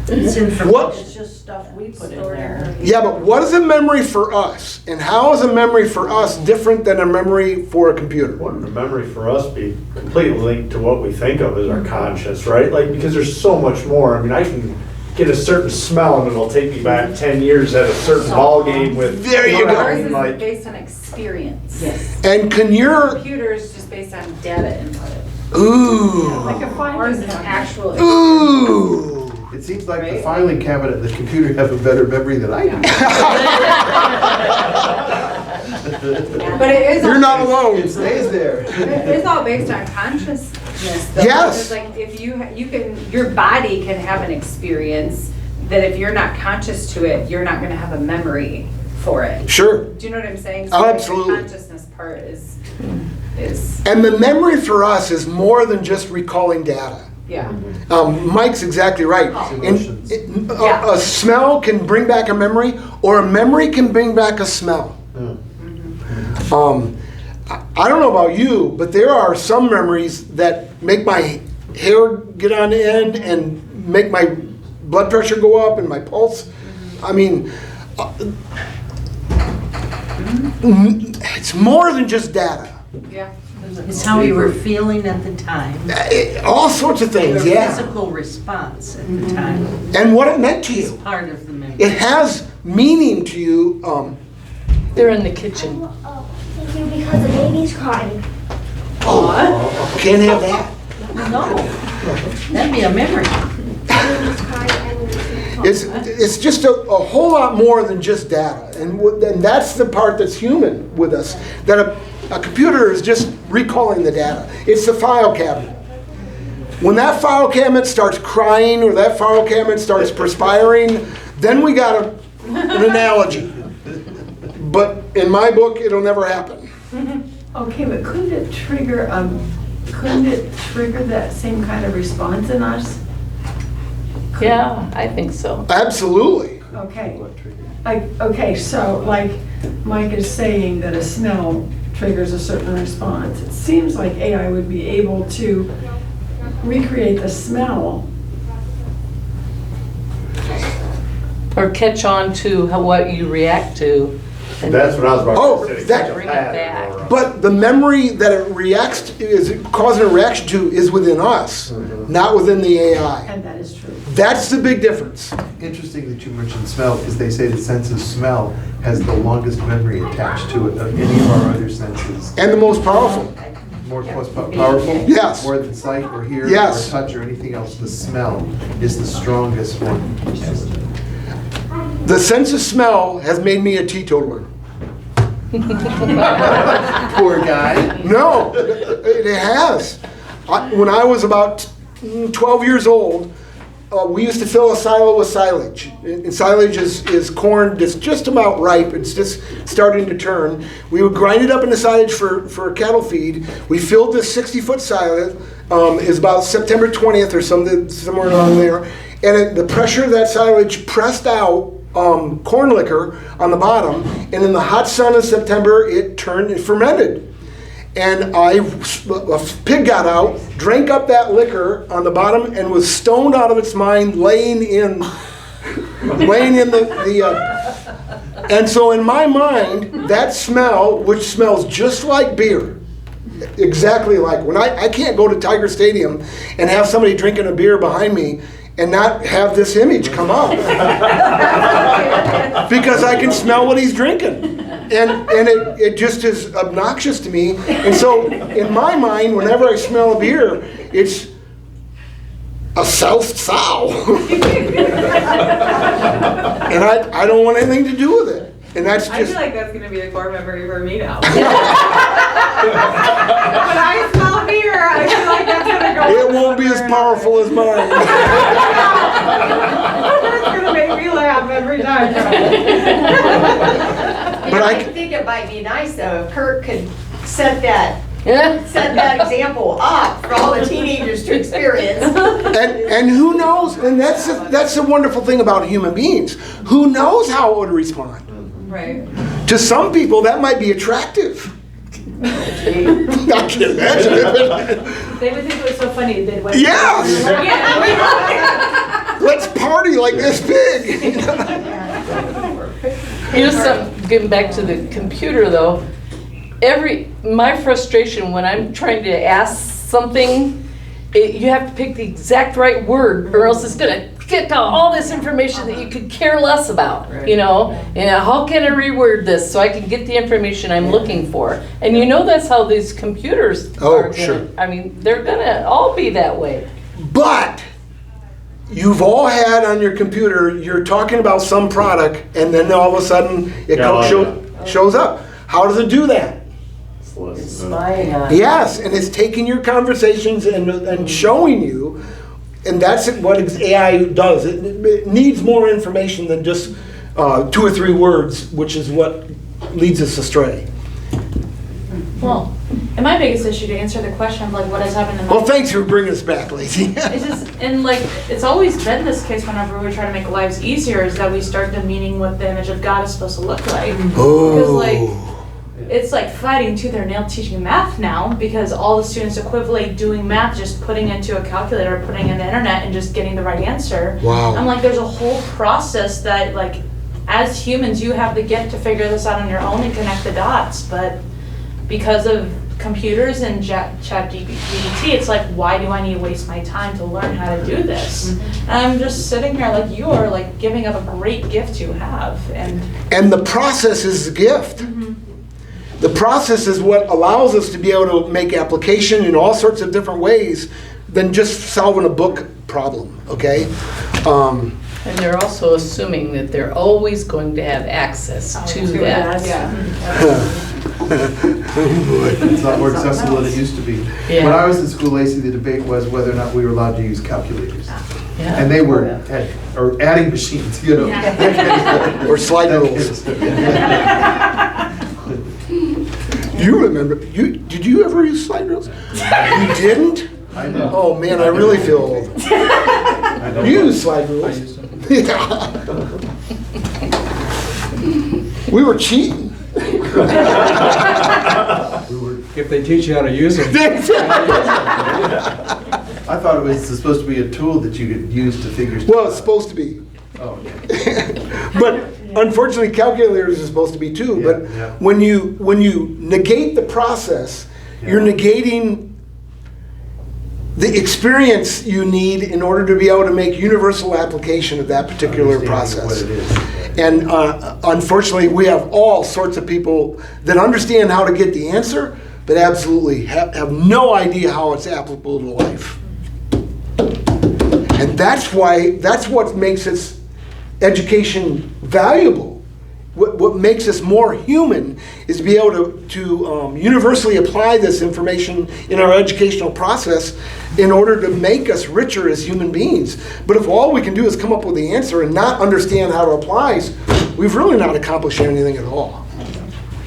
[SPEAKER 12] It's information.
[SPEAKER 2] What?
[SPEAKER 3] It's just stuff we put in there.
[SPEAKER 2] Yeah, but what is a memory for us? And how is a memory for us different than a memory for a computer?
[SPEAKER 5] Wouldn't a memory for us be completely linked to what we think of as our conscious, right? Like, because there's so much more. I mean, I can get a certain smell and it'll take me back 10 years at a certain ball game with...
[SPEAKER 2] There you go.
[SPEAKER 1] Ours is based on experience.
[SPEAKER 12] Yes.
[SPEAKER 2] And can your...
[SPEAKER 1] Computer is just based on data input.
[SPEAKER 2] Ooh.
[SPEAKER 6] Like a
[SPEAKER 1] Ours is
[SPEAKER 6] filing
[SPEAKER 1] actual
[SPEAKER 6] cabinet.
[SPEAKER 2] Ooh.
[SPEAKER 9] It seems like the filing cabinet and the computer have a better memory than I do.
[SPEAKER 1] But it is.
[SPEAKER 2] You're not alone.
[SPEAKER 9] It stays there.
[SPEAKER 1] It's all based on consciousness, though.
[SPEAKER 2] Yes.
[SPEAKER 1] Because, like, if you can, your body can have an experience that if you're not conscious to it, you're not gonna have a memory for it.
[SPEAKER 2] Sure.
[SPEAKER 1] Do you know what I'm saying?
[SPEAKER 2] Oh,
[SPEAKER 1] like,
[SPEAKER 2] absolutely.
[SPEAKER 1] The consciousness part is,
[SPEAKER 2] And the memory for us is more than just recalling data.
[SPEAKER 1] yeah.
[SPEAKER 2] Mike's exactly right.
[SPEAKER 9] Emotions.
[SPEAKER 2] A smell can bring back a memory, or a memory can bring back a smell. I don't know about you, but there are some memories that make my hair get on end and make my blood pressure go up and my pulse. I mean, it's more than just data.
[SPEAKER 1] Yeah.
[SPEAKER 12] It's how you were feeling at the time.
[SPEAKER 2] All sorts of things,
[SPEAKER 12] Your
[SPEAKER 2] yeah.
[SPEAKER 12] physical response at the time.
[SPEAKER 2] And what it meant to
[SPEAKER 12] It's
[SPEAKER 2] you.
[SPEAKER 12] part of the memory.
[SPEAKER 2] It has meaning to you.
[SPEAKER 7] They're in the kitchen.
[SPEAKER 13] Thank you, because the baby's crying.
[SPEAKER 2] Can't have that.
[SPEAKER 12] No, that'd be a memory.
[SPEAKER 13] Baby's crying and
[SPEAKER 2] It's just a whole lot more than just data. And that's the part that's human with us. That a computer is just recalling the data. It's the file cabinet. When that file cabinet starts crying or that file cabinet starts perspiring, then we got an analogy. But in my book, it'll never happen.
[SPEAKER 6] Okay, but couldn't it trigger that same kind of response in us?
[SPEAKER 7] Yeah, I think so.
[SPEAKER 2] Absolutely.
[SPEAKER 6] Okay. Okay, so like Mike is saying that a smell triggers a certain response. It seems like AI would be able to recreate the smell.
[SPEAKER 7] Or catch on to what you react to. and
[SPEAKER 5] That's what I was about
[SPEAKER 2] Oh,
[SPEAKER 5] to say.
[SPEAKER 2] that-
[SPEAKER 5] Such a
[SPEAKER 7] Bring it
[SPEAKER 5] pattern
[SPEAKER 7] back.
[SPEAKER 5] or a-
[SPEAKER 2] But the memory that it reacts is causing a reaction to is within us, not within the AI.
[SPEAKER 6] And that is true.
[SPEAKER 2] That's the big difference.
[SPEAKER 9] Interesting that you mentioned smell, because they say the sense of smell has the longest memory attached to it of any of our other senses.
[SPEAKER 2] And the most powerful.
[SPEAKER 9] Most powerful?
[SPEAKER 2] Yes.
[SPEAKER 9] More than sight or hearing or
[SPEAKER 2] Yes.
[SPEAKER 9] touch or anything else, the smell is the strongest one.
[SPEAKER 2] The sense of smell has made me a teetotaler.
[SPEAKER 9] Poor guy.
[SPEAKER 2] No, it has. When I was about 12 years old, we used to fill a silo with silage. And silage is corn that's just about ripe. It's just starting to turn. We would grind it up into silage for cattle feed. We filled this 60-foot silo. It's about September 20th or somewhere along there. And the pressure of that silage pressed out corn liquor on the bottom. And in the hot sun of September, it fermented. And a pig got out, drank up that liquor on the bottom, and was stoned out of its mind, laying in the. And so in my mind, that smell, which smells just like beer, exactly like when I can't go to Tiger Stadium and have somebody drinking a beer behind me and not have this image come up because I can smell what he's drinking. And it just is obnoxious to me. And so in my mind, whenever I smell a beer, it's a South Sow. And I don't want anything to do with it. And that's
[SPEAKER 1] I
[SPEAKER 2] just...
[SPEAKER 1] feel like that's gonna be a core memory for me now. When I smell beer, I feel like that's gonna go.
[SPEAKER 2] It won't be as powerful as mine.
[SPEAKER 1] It's gonna make me laugh every time.
[SPEAKER 2] But
[SPEAKER 11] I think it might be nice though if Kurt could set that
[SPEAKER 7] Yeah.
[SPEAKER 11] example up for all the teenagers to experience.
[SPEAKER 2] And who knows? And that's the wonderful thing about human beings. Who knows how it would respond?
[SPEAKER 1] Right.
[SPEAKER 2] To some people, that might be attractive. I can imagine it.
[SPEAKER 8] They would think it was so funny that when.
[SPEAKER 2] Yes! Let's party like this pig.
[SPEAKER 7] Here's something, getting back to the computer though. My frustration when I'm trying to ask something, you have to pick the exact right word or else it's gonna get all this information that you could care less about, you know? And how can I reword this so I can get the information I'm looking for? And you know that's how these computers are gonna,
[SPEAKER 2] sure.
[SPEAKER 7] I mean, they're gonna all be that way.
[SPEAKER 2] But you've all had on your computer, you're talking about some product, and then all of a sudden it shows up. How does it do that?
[SPEAKER 3] It's spying on.
[SPEAKER 2] Yes, and it's taking your conversations and showing you, and that's what AI does. It needs more information than just 2 or 3 words, which is what leads us astray.
[SPEAKER 14] Well, and my biggest issue, to answer the question of like what has happened in
[SPEAKER 2] Well, thanks for bringing us back, Lacey.
[SPEAKER 14] it's just, and like, it's always been this case whenever we try to make lives easier, is that we start demeaning what the image of God is supposed to look like. Because like, it's like fighting tooth and nail teaching math now, because all the students equivalent doing math, just putting into a calculator, putting in the internet and just getting the right answer.
[SPEAKER 2] Wow.
[SPEAKER 14] I'm like, there's a whole process that like, as humans, you have the gift to figure this out on your own and connect the dots, but because of computers and ChatGPT, it's like, why do I need to waste my time to learn how to do this? And I'm just sitting here like, you are like giving up a great gift you have.
[SPEAKER 2] And the process is the gift. The process is what allows us to be able to make application in all sorts of different ways than just solving a book problem, okay?
[SPEAKER 7] And they're also assuming that they're always going to have access to that.
[SPEAKER 9] It's not more accessible than it used to be.
[SPEAKER 7] Yeah.
[SPEAKER 9] When I was in school, Lacey, the debate was whether or not we were allowed to use calculators.
[SPEAKER 7] Yeah.
[SPEAKER 9] And they were or adding machines, you know.
[SPEAKER 2] Or slide rules. You remember, did you ever use slide rules? You didn't?
[SPEAKER 9] I know.
[SPEAKER 2] Oh man, I really feel old. You use slide rules.
[SPEAKER 9] I used them.
[SPEAKER 2] Yeah. We were cheating.
[SPEAKER 15] If they teach you how to use them.
[SPEAKER 9] I thought it was supposed to be a tool that you could use to figure stuff
[SPEAKER 2] Well, it's supposed to be.
[SPEAKER 9] out. Oh, yeah.
[SPEAKER 2] But unfortunately, calculators are supposed to be too.
[SPEAKER 9] Yeah,
[SPEAKER 2] But
[SPEAKER 9] yeah.
[SPEAKER 2] when you negate the process, you're negating the experience you need in order to be able to make universal application of that particular
[SPEAKER 9] Understanding
[SPEAKER 2] process.
[SPEAKER 9] of what it is.
[SPEAKER 2] And unfortunately, we have all sorts of people that understand how to get the answer, but absolutely have no idea how it's applicable to life. And that's what makes its education valuable. What makes us more human is to be able to universally apply this information in our educational process in order to make us richer as human beings. But if all we can do is come up with the answer and not understand how it applies, we've really not accomplished anything at all.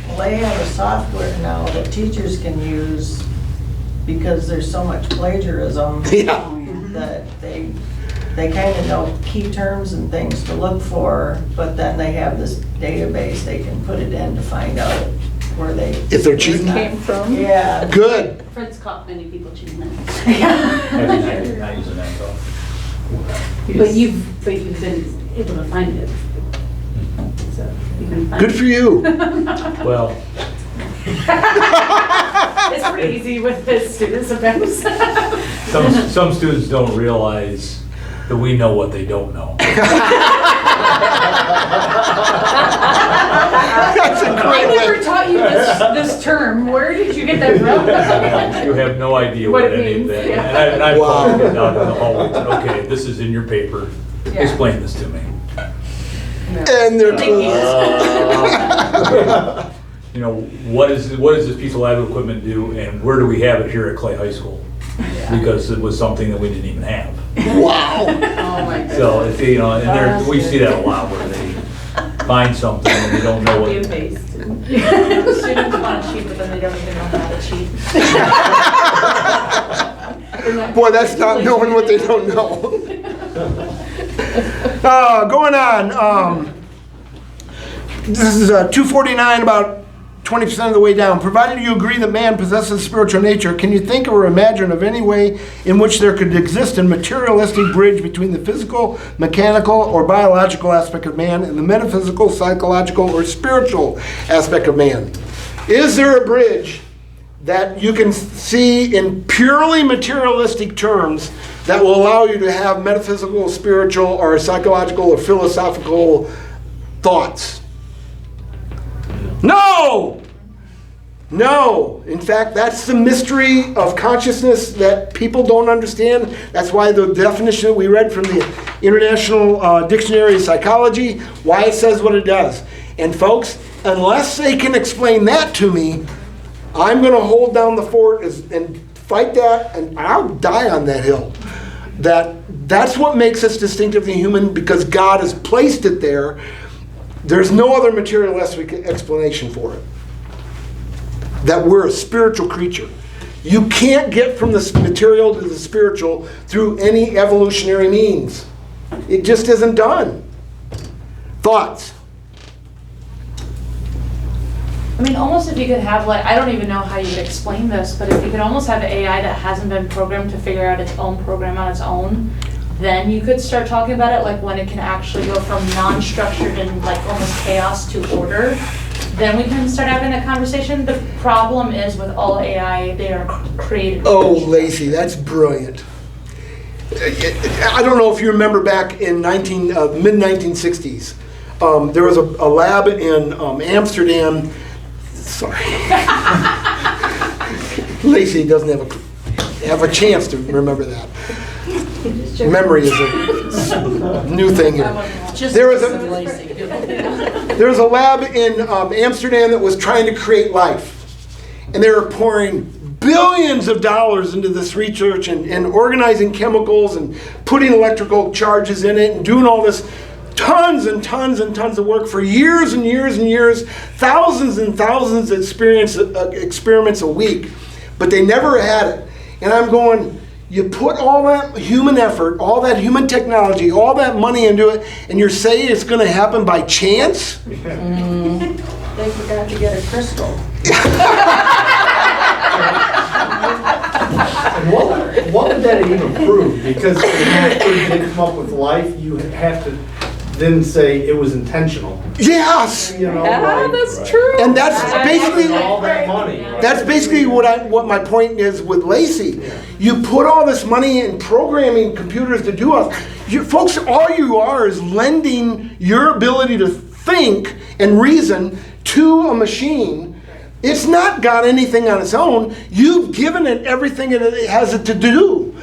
[SPEAKER 3] Well, they have a software now that teachers can use because there's so much plagiarism that they kind of know key terms and things to look for, but then they have this database they can put it in to find out where they...
[SPEAKER 2] If they're cheating?
[SPEAKER 7] Came from?
[SPEAKER 3] Yeah.
[SPEAKER 2] Good.
[SPEAKER 16] Fred's caught many people cheating that.
[SPEAKER 4] Not using that though.
[SPEAKER 16] But you've been able to find it. So you can find
[SPEAKER 2] Good for you.
[SPEAKER 4] Well,
[SPEAKER 14] It's pretty easy with his students sometimes.
[SPEAKER 4] some students don't realize that we know what they don't know.
[SPEAKER 2] That's a
[SPEAKER 14] I
[SPEAKER 2] great
[SPEAKER 14] never
[SPEAKER 2] way.
[SPEAKER 14] taught you this term. Where did you get that from?
[SPEAKER 4] You have no idea
[SPEAKER 14] What
[SPEAKER 4] what
[SPEAKER 14] it
[SPEAKER 4] any of
[SPEAKER 14] means,
[SPEAKER 4] that.
[SPEAKER 14] yeah.
[SPEAKER 4] And I
[SPEAKER 2] Wow.
[SPEAKER 4] called them out in the hallway and said, okay, this is in your paper.
[SPEAKER 14] Yeah.
[SPEAKER 4] Explain this to me.
[SPEAKER 2] And they're cool.
[SPEAKER 4] You know, what does this piece of lab equipment do, and where do we have it here at Clay High School? Because it was something that we didn't even have.
[SPEAKER 2] Wow.
[SPEAKER 14] Oh my goodness.
[SPEAKER 4] So, it's, you know, and we see that a lot where they find something and they don't know
[SPEAKER 14] Copy and
[SPEAKER 4] what.
[SPEAKER 14] paste. Students want to cheat, but then they don't even know how to cheat.
[SPEAKER 2] Boy, that's not knowing what they don't know. Going on. This is 249, about 20% of the way down. Provided you agree that man possesses spiritual nature, can you think or imagine of any way in which there could exist a materialistic bridge between the physical, mechanical, or biological aspect of man and the metaphysical, psychological, or spiritual aspect of man? Is there a bridge that you can see in purely materialistic terms that will allow you to have metaphysical, spiritual, or psychological, or philosophical thoughts? No! No. In fact, that's the mystery of consciousness that people don't understand. That's why the definition that we read from the International Dictionary of Psychology, why it says what it does. And folks, unless they can explain that to me, I'm going to hold down the fort and fight that, and I'll die on that hill. That's what makes us distinctively human, because God has placed it there. There's no other materialistic explanation for it. That we're a spiritual creature. You can't get from the material to the spiritual through any evolutionary means. It just isn't done. Thoughts?
[SPEAKER 14] I mean, almost if you could have, like, I don't even know how you would explain this, but if you could almost have AI that hasn't been programmed to figure out its own program on its own, then you could start talking about it, like when it can actually go from non-structured and like almost chaos to order. Then we can start having that conversation. The problem is with all AI, they are created.
[SPEAKER 2] Oh, Lacey, that's brilliant. I don't know if you remember back in mid-1960s, there was a lab in Amsterdam. Sorry. Lacey doesn't have a chance to remember that. Memory is a new thing here. There was a lab in Amsterdam that was trying to create life. And they were pouring billions of dollars into this research and organizing chemicals and putting electrical charges in it and doing all this tons and tons and tons of work for years and years and years, thousands and thousands of experiments a week, but they never had it. And I'm going, you put all that human effort, all that human technology, all that money into it, and you're saying it's going to happen by chance?
[SPEAKER 3] They forgot to get a crystal.
[SPEAKER 5] And what would that even prove? Because in order to come up with life, you have to then say it was intentional.
[SPEAKER 2] Yes.
[SPEAKER 5] You know,
[SPEAKER 7] that's true.
[SPEAKER 2] And that's basically
[SPEAKER 5] all that money.
[SPEAKER 2] That's basically what my point is with Lacey. You put all this money in programming computers to do us. Folks, all you are is lending your ability to think and reason to a machine. It's not got anything on its own. You've given it everything it has it to do.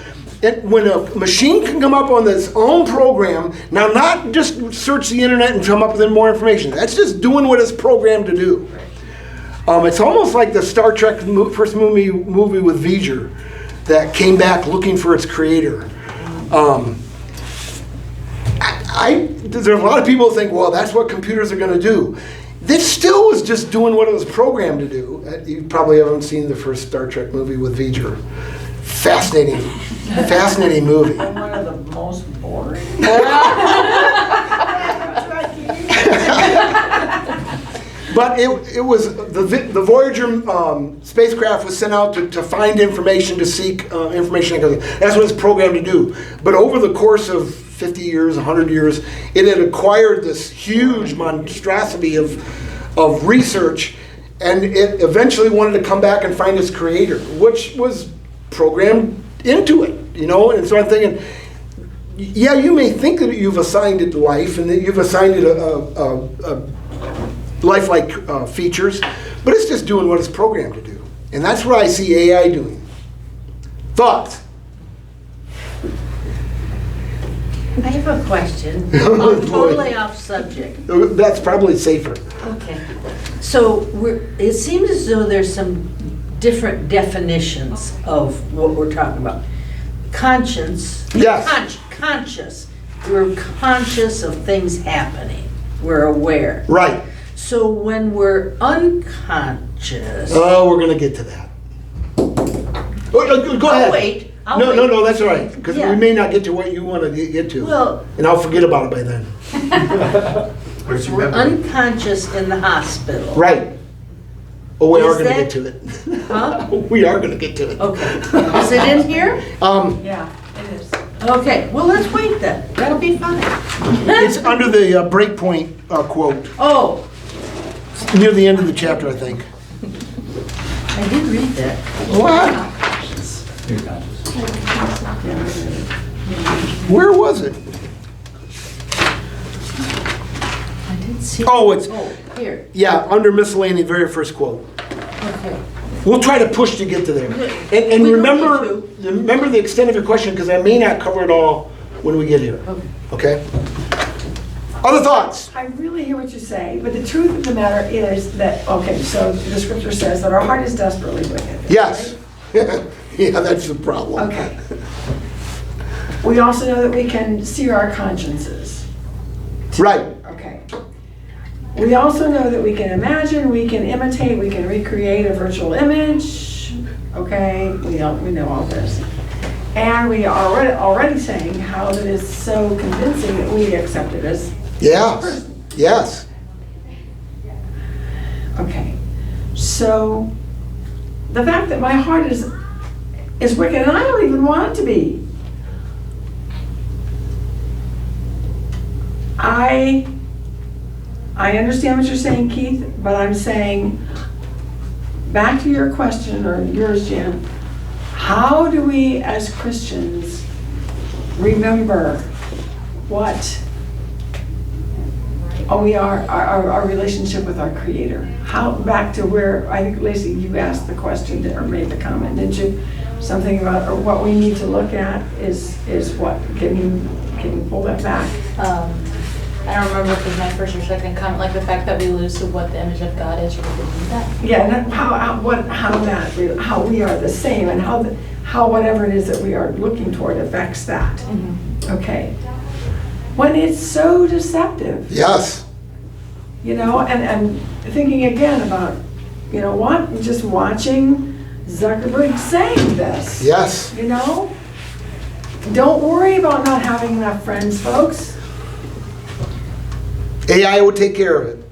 [SPEAKER 2] When a machine can come up on its own program, now not just search the internet and come up with more information. That's just doing what it's programmed to do. It's almost like the Star Trek first movie with V'ger that came back looking for its creator. There's a lot of people who think, well, that's what computers are going to do. This still was just doing what it was programmed to do. You probably haven't seen the first Star Trek movie with V'ger. Fascinating movie.
[SPEAKER 3] And one of the most boring.
[SPEAKER 2] But it was the Voyager spacecraft was sent out to find information, to seek information. That's what it's programmed to do. But over the course of 50 years, 100 years, it had acquired this huge monstrosity of research, and it eventually wanted to come back and find its creator, which was programmed into it, you know. And so I'm thinking, yeah, you may think that you've assigned it life and that you've assigned it a lifelike features, but it's just doing what it's programmed to do. And that's what I see AI doing. Thoughts?
[SPEAKER 12] I have a question. I'm totally off subject.
[SPEAKER 2] That's probably safer.
[SPEAKER 12] Okay. So it seems as though there's some different definitions of what we're talking about. Conscience.
[SPEAKER 2] Yes.
[SPEAKER 12] Conscious. We're conscious of things happening. We're aware.
[SPEAKER 2] Right.
[SPEAKER 12] So when we're unconscious.
[SPEAKER 2] Oh, we're going to get to that. Go ahead.
[SPEAKER 12] I'll wait.
[SPEAKER 2] No, that's all right. Because
[SPEAKER 12] Yeah.
[SPEAKER 2] we may not get to what you want to get to.
[SPEAKER 12] Well,
[SPEAKER 2] and I'll forget about it by then.
[SPEAKER 12] we're unconscious in the hospital.
[SPEAKER 2] Right. Oh, we are going to
[SPEAKER 12] that-
[SPEAKER 2] get to it.
[SPEAKER 12] Huh?
[SPEAKER 2] We are going to get to it.
[SPEAKER 12] Okay. Is it in here?
[SPEAKER 14] Yeah, it is.
[SPEAKER 12] Okay, well, let's wait then. That'll be fun.
[SPEAKER 2] It's under the breakpoint quote.
[SPEAKER 12] Oh,
[SPEAKER 2] Near the end of the chapter, I think.
[SPEAKER 12] I did read that.
[SPEAKER 2] What?
[SPEAKER 4] You're conscious.
[SPEAKER 2] Where was it?
[SPEAKER 12] I did see.
[SPEAKER 2] Oh, it's
[SPEAKER 12] Here.
[SPEAKER 2] yeah, under miscellany, very first quote.
[SPEAKER 12] Okay.
[SPEAKER 2] We'll try to push to get to there. And
[SPEAKER 12] We don't
[SPEAKER 2] remember the extent of your question, because I may not cover it all when we get here. Okay? Other thoughts?
[SPEAKER 6] I really hear what you say, but the truth of the matter is that, okay, so the scripture says that our heart is desperately wicked.
[SPEAKER 2] Yes.
[SPEAKER 6] Right?
[SPEAKER 2] Yeah, that's the problem.
[SPEAKER 6] Okay. We also know that we can sear our consciences.
[SPEAKER 2] Right.
[SPEAKER 6] Okay. We also know that we can imagine, we can imitate, we can recreate a virtual image. Okay, we know all this. And we are already saying how that is so convincing that we accept it as
[SPEAKER 2] Yes. Yes.
[SPEAKER 6] okay. So the fact that my heart is wicked, and I don't even want it to be. I understand what you're saying, Keith, but I'm saying, back to your question, or yours, Jan, how do we as Christians remember what we are, our relationship with our Creator? How, back to where, I think, Lacey, you asked the question, or made the comment, didn't you? Something about, or what we need to look at is what? Can you pull that back?
[SPEAKER 14] I don't remember if it was my first or second comment, like the fact that we lose to what the image of God is, or we believe that.
[SPEAKER 6] Yeah, and how we are the same, and how whatever it is that we are looking toward affects that.
[SPEAKER 14] Mm-hmm.
[SPEAKER 6] Okay. When it's so deceptive.
[SPEAKER 2] Yes.
[SPEAKER 6] You know, and thinking again about, you know, just watching Zuckerberg saying this.
[SPEAKER 2] Yes.
[SPEAKER 6] You know? Don't worry about not having enough friends, folks.
[SPEAKER 2] AI will take care of it.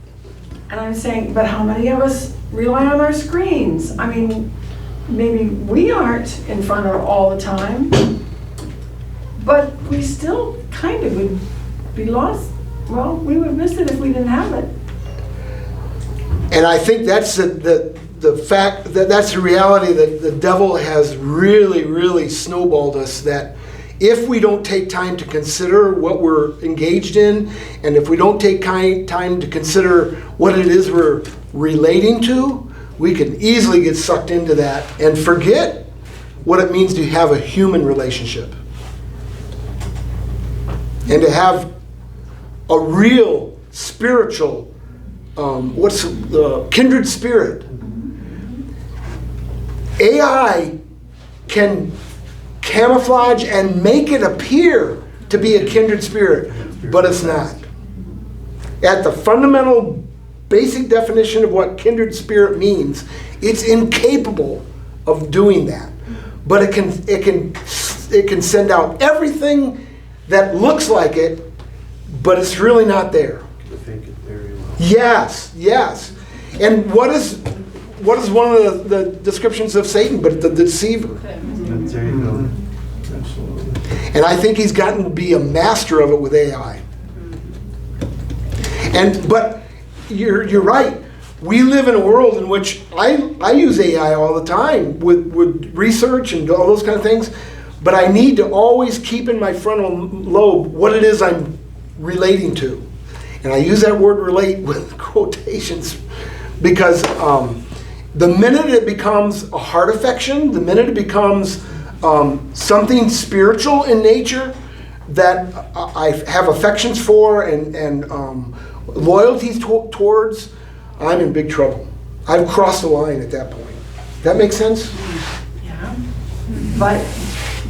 [SPEAKER 6] And I'm saying, but how many of us rely on our screens? I mean, maybe we aren't in front of it all the time, but we still kind of would be lost. Well, we would miss it if we didn't have it.
[SPEAKER 2] And I think that's the fact, that's the reality that the devil has really, really snowballed us, that if we don't take time to consider what we're engaged in, and if we don't take time to consider what it is we're relating to, we can easily get sucked into that and forget what it means to have a human relationship. And to have a real spiritual, kindred spirit. AI can camouflage and make it appear to be a kindred spirit, but it's not. At the fundamental basic definition of what kindred spirit means, it's incapable of doing that. But it can send out everything that looks like it, but it's really not there.
[SPEAKER 9] Fake it very well.
[SPEAKER 2] Yes, yes. And what is one of the descriptions of Satan but the deceiver?
[SPEAKER 9] There you go. Absolutely.
[SPEAKER 2] And I think he's gotten to be a master of it with AI. But you're right. We live in a world in which I use AI all the time with research and all those kind of things. But I need to always keep in my frontal lobe what it is I'm relating to. And I use that word relate with quotations because the minute it becomes a heart affection, the minute it becomes something spiritual in nature that I have affections for and loyalties towards, I'm in big trouble. I've crossed the line at that point. That makes sense?
[SPEAKER 6] Yeah. But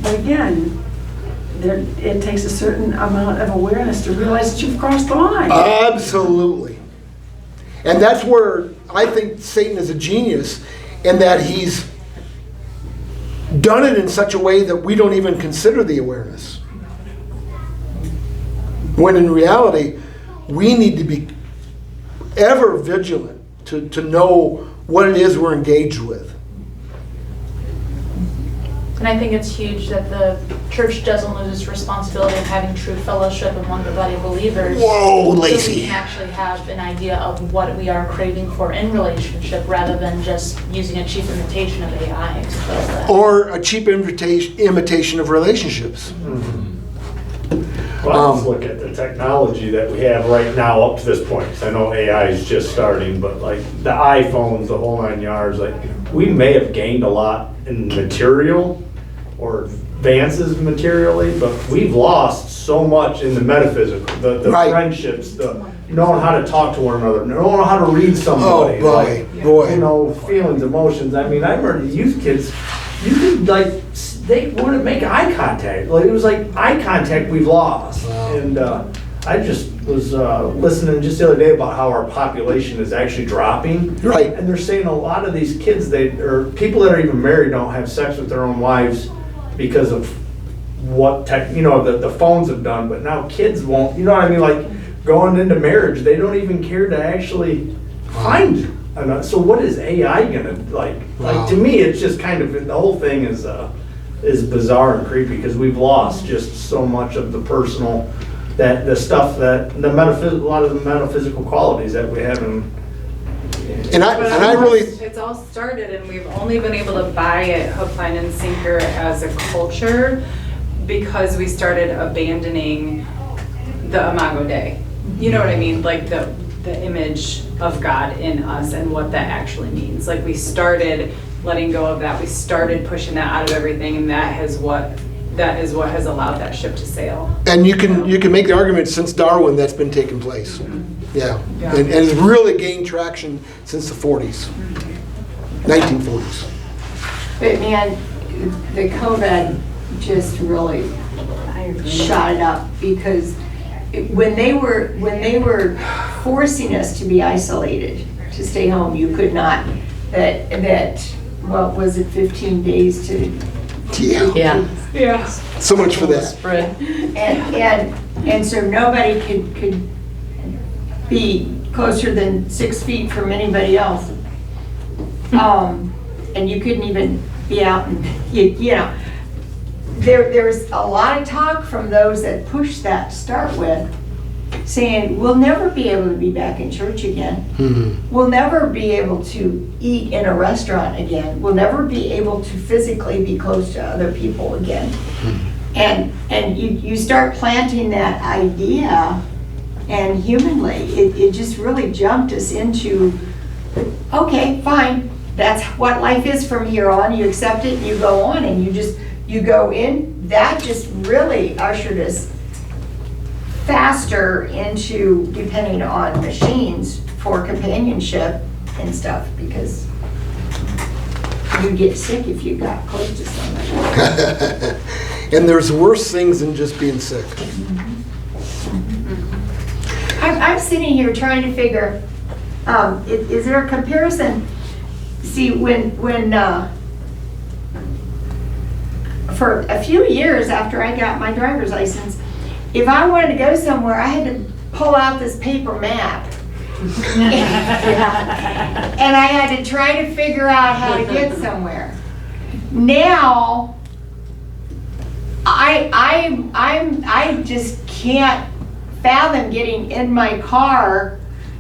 [SPEAKER 6] again, it takes a certain amount of awareness to realize that you've crossed the line.
[SPEAKER 2] Absolutely. And that's where I think Satan is a genius, in that he's done it in such a way that we don't even consider the awareness. When in reality, we need to be ever vigilant to know what it is we're engaged with.
[SPEAKER 14] And I think it's huge that the church doesn't lose its responsibility of having true fellowship among the body of believers.
[SPEAKER 2] Whoa,
[SPEAKER 14] So
[SPEAKER 2] Lacey.
[SPEAKER 14] we can actually have an idea of what we are craving for in relationship, rather than just using a cheap imitation of AI to fill that.
[SPEAKER 2] Or a cheap imitation of relationships.
[SPEAKER 5] Well, let's look at the technology that we have right now up to this point. 'Cause I know AI is just starting, but like the iPhones, the whole 9 yards, like we may have gained a lot in material or advances materially, but we've lost so much in the metaphysical, the
[SPEAKER 2] Right.
[SPEAKER 5] friendships, the knowing how to talk to one another, knowing how to read somebody.
[SPEAKER 2] Oh, boy,
[SPEAKER 5] like,
[SPEAKER 2] boy.
[SPEAKER 5] You know, feelings, emotions. I mean, I remember the youth kids, you could like, they wouldn't make eye contact. Like, it was like eye contact we've lost.
[SPEAKER 2] Wow.
[SPEAKER 5] And I just was listening just the other day about how our population is actually dropping.
[SPEAKER 2] Right.
[SPEAKER 5] And they're saying a lot of these kids, or people that are even married don't have sex with their own wives because of what the phones have done, but now kids won't, you know what I mean? Like going into marriage, they don't even care to actually find another. So what is AI gonna like?
[SPEAKER 2] Wow.
[SPEAKER 5] Like to me, it's just kind of, the whole thing is bizarre and creepy because we've lost just so much of the personal, that the stuff that a lot of the metaphysical qualities that we have in.
[SPEAKER 2] And I really,
[SPEAKER 1] It's all started and we've only been able to buy it hook, line, and sinker as a culture because we started abandoning the Imago Dei. You know what I mean? Like the image of God in us and what that actually means. Like we started letting go of that. We started pushing that out of everything, and that is what has allowed that ship to sail.
[SPEAKER 2] and you can make the argument since Darwin that's been taking place. Yeah. And it's really gained traction since the 40s, 1940s.
[SPEAKER 11] But man, the COVID just really shot it up because when they were forcing us to be isolated, to stay home, you could not, that what was it, 15 days to.
[SPEAKER 7] Yeah.
[SPEAKER 2] So much for that.
[SPEAKER 7] Spread.
[SPEAKER 11] And so nobody could be closer than 6 feet from anybody else. And you couldn't even be out and, you know. There was a lot of talk from those that pushed that to start with, saying, we'll never be able to be back in church again.
[SPEAKER 2] Mm-hmm.
[SPEAKER 11] We'll never be able to eat in a restaurant again. We'll never be able to physically be close to other people again. And you start planting that idea, and humanly, it just really jumped us into, okay, fine, that's what life is from here on. You accept it, you go on, and you go in. That just really ushered us faster into depending on machines for companionship and stuff, because you get sick if you got close to somebody.
[SPEAKER 2] And there's worse things than just being sick.
[SPEAKER 11] I'm sitting here trying to figure, is there a comparison? See, when for a few years after I got my driver's license, if I wanted to go somewhere, I had to pull out this paper map. And I had to try to figure out how to get somewhere. Now, I just can't fathom getting in my car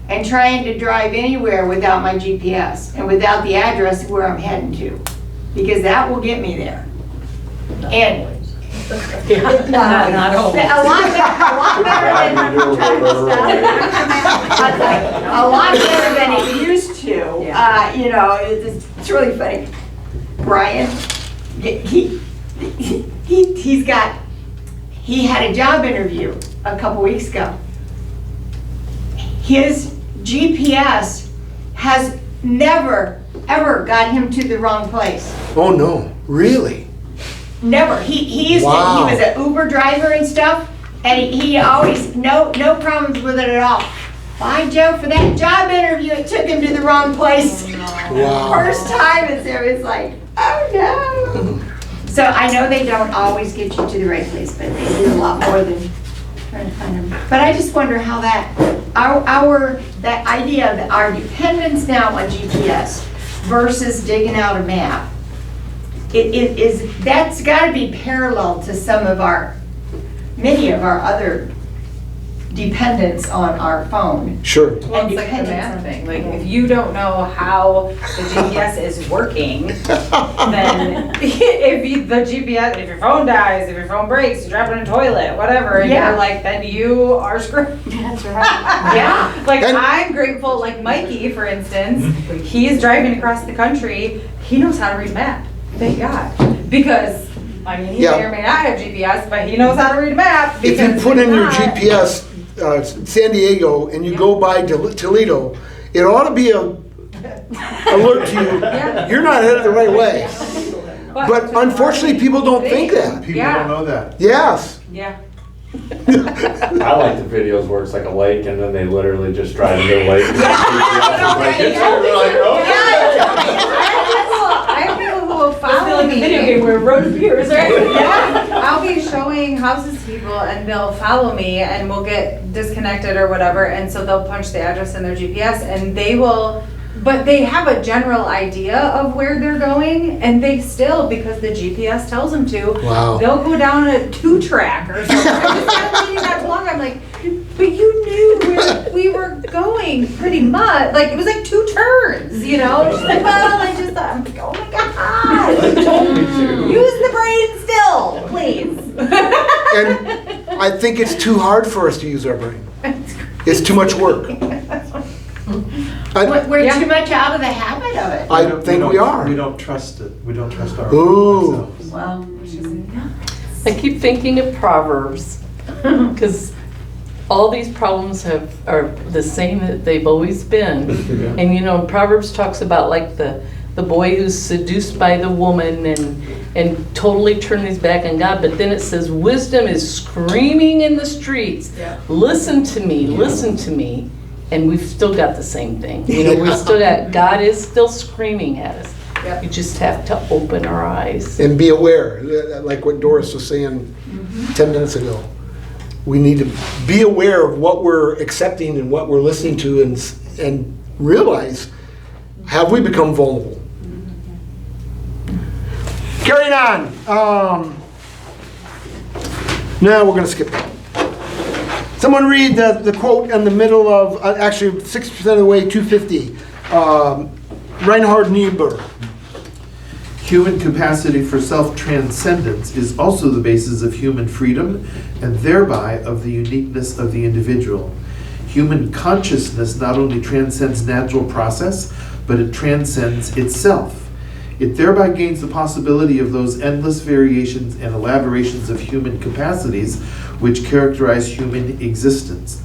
[SPEAKER 11] and trying to drive anywhere without my GPS and without the address of where I'm heading to, because that will get me there. And
[SPEAKER 7] Not always.
[SPEAKER 11] a lot better than it used to. You know, it's really funny. Brian, he had a job interview a couple weeks ago. His GPS has never, ever got him to the wrong place.
[SPEAKER 2] Oh no, really?
[SPEAKER 11] Never. He used
[SPEAKER 2] Wow.
[SPEAKER 11] he was an Uber driver and stuff, and he always, no problems with it at all. By Joe, for that job interview, it took him to the wrong place.
[SPEAKER 2] Wow.
[SPEAKER 11] First time, and so it's like, oh no. So I know they don't always get you to the right place, but they do a lot more than trying to find them. But I just wonder how that idea of our dependence now on GPS versus digging out a map, that's got to be parallel to many of our other dependence on our phone.
[SPEAKER 2] Sure.
[SPEAKER 1] Well, it's like the math thing. Like, if you don't know how the GPS is working, then if your phone dies, if your phone breaks, you drop it in a toilet, whatever, and you're like, then you are screwed.
[SPEAKER 11] That's right. Yeah.
[SPEAKER 1] Like, I'm grateful, like Mikey, for instance, he's driving across the country, he knows how to read a map. Thank God. Because I mean, he
[SPEAKER 2] Yeah.
[SPEAKER 1] may or may not have GPS, but he knows how to read a map.
[SPEAKER 2] If you
[SPEAKER 1] because
[SPEAKER 2] put in your
[SPEAKER 1] not-
[SPEAKER 2] GPS, San Diego, and you go by Toledo, it ought to be a alert to you,
[SPEAKER 1] Yeah.
[SPEAKER 2] you're not headed the right way. But unfortunately, people don't think that.
[SPEAKER 9] People don't know that.
[SPEAKER 2] Yes.
[SPEAKER 1] Yeah.
[SPEAKER 17] I like the videos where it's like a lake and then they literally just drive into the lake. Like, it's over, like,
[SPEAKER 1] I have people who will
[SPEAKER 16] It's
[SPEAKER 1] follow
[SPEAKER 16] like a
[SPEAKER 1] me.
[SPEAKER 16] video game where road appears, right?
[SPEAKER 1] Yeah, I'll be showing houses to people and they'll follow me and we'll get disconnected or whatever, and so they'll punch the address in their GPS and they will, but they have a general idea of where they're going and they still, because the GPS tells them to,
[SPEAKER 2] Wow.
[SPEAKER 1] they'll go down a 2-track or something. I just had a meeting not too long ago, I'm like, but you knew where we were going pretty much, like it was like 2 turns, you know? She's like, well, I just thought, I'm like, oh my God.
[SPEAKER 17] They told me to.
[SPEAKER 1] Use the brain still, please.
[SPEAKER 2] And I think it's too hard for us to use our brain. It's too much work.
[SPEAKER 11] We're too much out of the habit of it.
[SPEAKER 2] I think we are.
[SPEAKER 9] We don't trust it. We don't trust our
[SPEAKER 2] Ooh.
[SPEAKER 9] ourselves.
[SPEAKER 1] Well,
[SPEAKER 7] I keep thinking of Proverbs, because all these problems are the same that they've always been. And you know, Proverbs talks about like the boy who's seduced by the woman and totally turned his back on God, but then it says wisdom is screaming in the streets.
[SPEAKER 1] Yeah.
[SPEAKER 7] Listen to me, listen to me. And we've still got the same thing. You know, we've still got, God is still screaming at us.
[SPEAKER 1] Yep.
[SPEAKER 7] You just have to open our eyes.
[SPEAKER 2] And be aware, like what Doris was saying 10 minutes ago. We need to be aware of what we're accepting and what we're listening to and realize, have we become vulnerable? Carrying on. Now we're going to skip that. Someone read the quote in the middle of, actually 60% of the way, 250. Reinhard Niebuhr.
[SPEAKER 9] Human capacity for self-transcendence is also the basis of human freedom and thereby of the uniqueness of the individual. Human consciousness not only transcends natural process, but it transcends itself. It thereby gains the possibility of those endless variations and elaborations of human capacities which characterize human existence.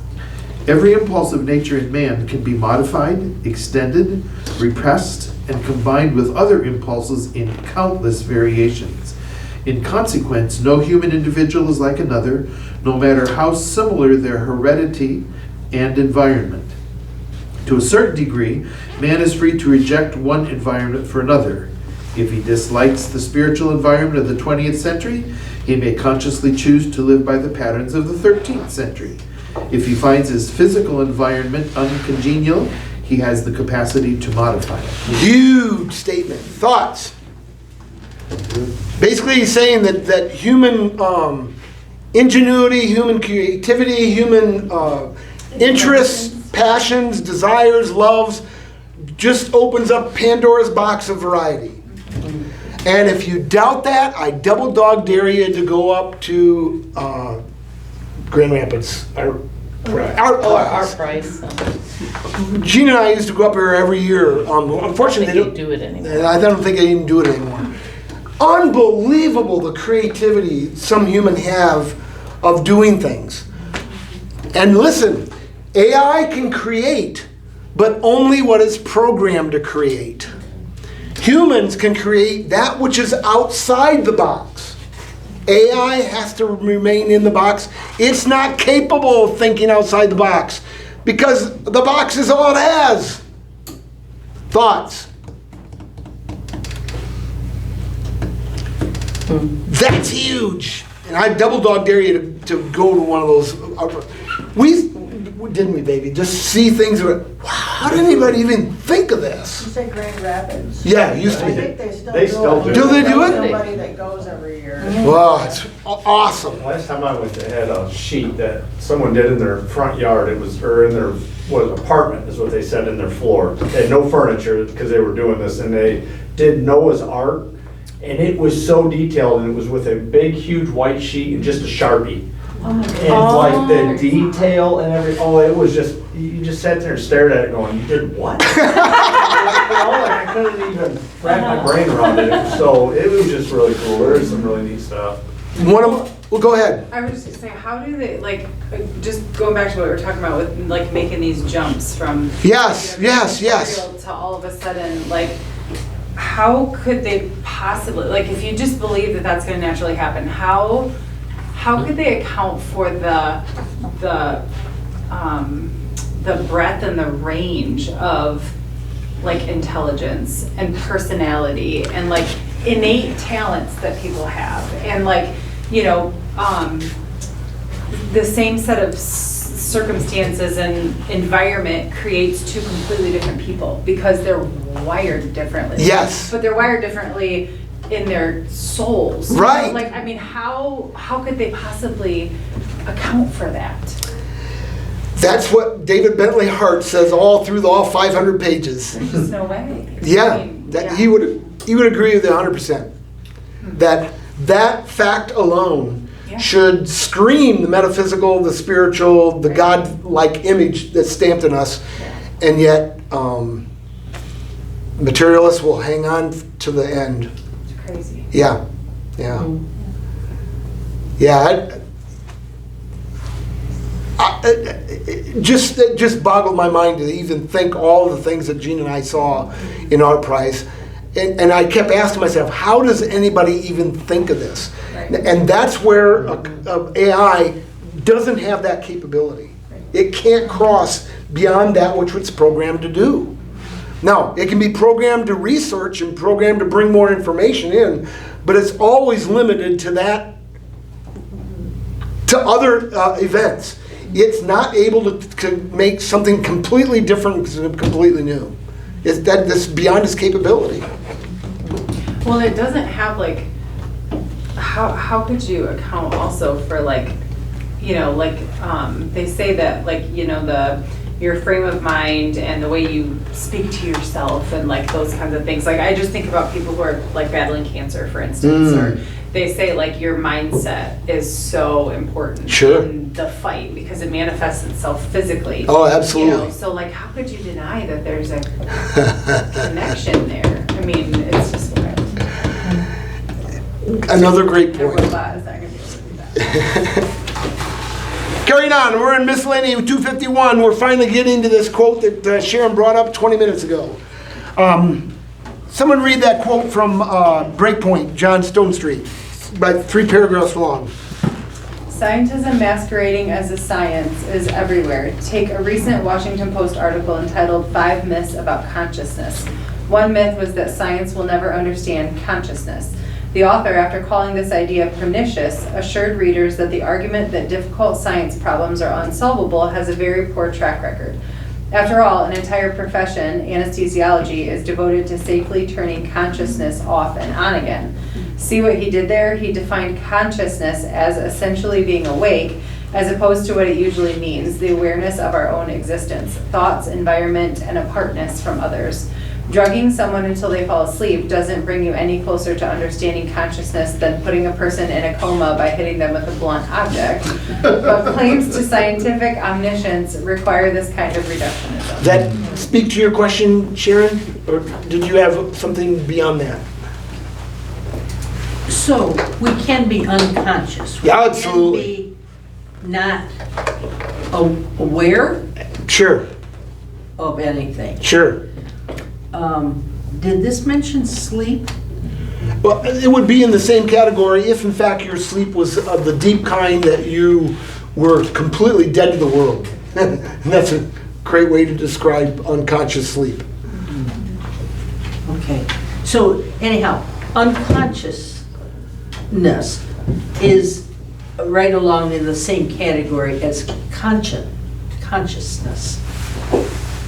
[SPEAKER 9] Every impulse of nature in man can be modified, extended, repressed, and combined with other impulses in countless variations. In consequence, no human individual is like another, no matter how similar their heredity and environment. To a certain degree, man is free to reject one environment for another. If he dislikes the spiritual environment of the 20th century, he may consciously choose to live by the patterns of the 13th century. If he finds his physical environment uncongenial, he has the capacity to modify it.
[SPEAKER 2] Huge statement. Thoughts? Basically, he's saying that human ingenuity, human creativity, human interests, passions, desires, loves, just opens up Pandora's box of variety. And if you doubt that, I double dog dare you to go up to Grand Rapids. Art
[SPEAKER 7] Price.
[SPEAKER 2] Gene and I used to go up here every year. Unfortunately,
[SPEAKER 7] they don't do it anymore.
[SPEAKER 2] And I don't think they even do it anymore. Unbelievable the creativity some humans have of doing things. And listen, AI can create, but only what is programmed to create. Humans can create that which is outside the box. AI has to remain in the box. It's not capable of thinking outside the box because the box is all it has. Thoughts? That's huge. And I double dog dare you to go to one of those. Didn't we, baby? Just see things. Wow, how did anybody even think of this?
[SPEAKER 3] You said Grand Rapids?
[SPEAKER 2] Yeah, it used to be.
[SPEAKER 3] I think they still
[SPEAKER 5] They still do.
[SPEAKER 2] Do they do it?
[SPEAKER 3] Somebody that goes every year.
[SPEAKER 2] Wow, it's awesome.
[SPEAKER 5] Last time I went, they had a sheet that someone did in their front yard. It was, or in their, apartment is what they said in their floor. They had no furniture because they were doing this, and they did Noah's Ark, and it was so detailed, and it was with a big, huge white sheet and just a Sharpie. And like the detail and everything, it was just, you just sat there and stared at it going, you did what? like I couldn't even wrap my brain around it. So it was just really cool. There's some really neat stuff.
[SPEAKER 2] Well, go ahead.
[SPEAKER 1] I was just gonna say, how do they, like, just going back to what we were talking about with, like, making these jumps from.
[SPEAKER 2] Yes, yes.
[SPEAKER 1] material to all of a sudden, like, how could they possibly, like, if you just believe that that's gonna naturally happen, how could they account for the breadth and the range of, like, intelligence and personality and, like, innate talents that people have, and, like, you know, the same set of circumstances and environment creates two completely different people because they're wired differently.
[SPEAKER 2] Yes.
[SPEAKER 1] But they're wired differently in their souls.
[SPEAKER 2] Right.
[SPEAKER 1] Like, I mean, how could they possibly account for that?
[SPEAKER 2] That's what David Bentley Hart says all through all 500 pages.
[SPEAKER 1] There's just no way.
[SPEAKER 2] Yeah,
[SPEAKER 1] I mean,
[SPEAKER 2] that
[SPEAKER 1] yeah.
[SPEAKER 2] he would agree with it 100%. That fact alone should scream the metaphysical, the spiritual, the God-like image that's stamped in us, and yet materialists will hang on to the end.
[SPEAKER 1] It's crazy.
[SPEAKER 2] Yeah. It just boggled my mind to even think all the things that Gene and I saw in Art Prize. And I kept asking myself, how does anybody even think of this? Right. And that's where AI doesn't have that capability. Right. It can't cross beyond that which it's programmed to do. Now, it can be programmed to research and programmed to bring more information in, but it's always limited to other events. It's not able to make something completely different, completely new. That's beyond its capability.
[SPEAKER 1] Well, it doesn't have, like, how could you account also for, like, you know, like, they say that, like, you know, your frame of mind and the way you speak to yourself and, like, those kinds of things. Like, I just think about people who are, like, battling cancer, for instance, or they say, like, your mindset is so important in the fight because it manifests itself physically.
[SPEAKER 2] Oh, absolutely.
[SPEAKER 1] You know? So, like, how could you deny that there's a connection there? I mean, it's just wild.
[SPEAKER 2] Another great point. Carrying on, we're in Miscellany 251. We're finally getting to this quote that Sharon brought up 20 minutes ago. Someone read that quote from Breakpoint, John Stonestreet, about 3 paragraphs long.
[SPEAKER 1] Scientism masquerading as a science is everywhere. Take a recent Washington Post article entitled 5 Myths About Consciousness. One myth was that science will never understand consciousness. The author, after calling this idea pernicious, assured readers that the argument that difficult science problems are unsolvable has a very poor track record. After all, an entire profession, anesthesiology, is devoted to safely turning consciousness off and on again. See what he did there? He defined consciousness as essentially being awake, as opposed to what it usually means, the awareness of our own existence, thoughts, environment, and apartness from others. Drugging someone until they fall asleep doesn't bring you any closer to understanding consciousness than putting a person in a coma by hitting them with a blunt object. But claims to scientific omniscience require this kind of reductionism.
[SPEAKER 2] Does that speak to your question, Sharon? Or did you have something beyond that?
[SPEAKER 12] So, we can be unconscious. We
[SPEAKER 2] absolutely.
[SPEAKER 12] Can be not aware of anything.
[SPEAKER 2] Sure.
[SPEAKER 12] Did this mention sleep?
[SPEAKER 2] Well, it would be in the same category if, in fact, your sleep was of the deep kind that you were completely dead to the world. And that's a great way to describe unconscious sleep.
[SPEAKER 12] Okay. So, anyhow, unconsciousness is right along in the same category as consciousness.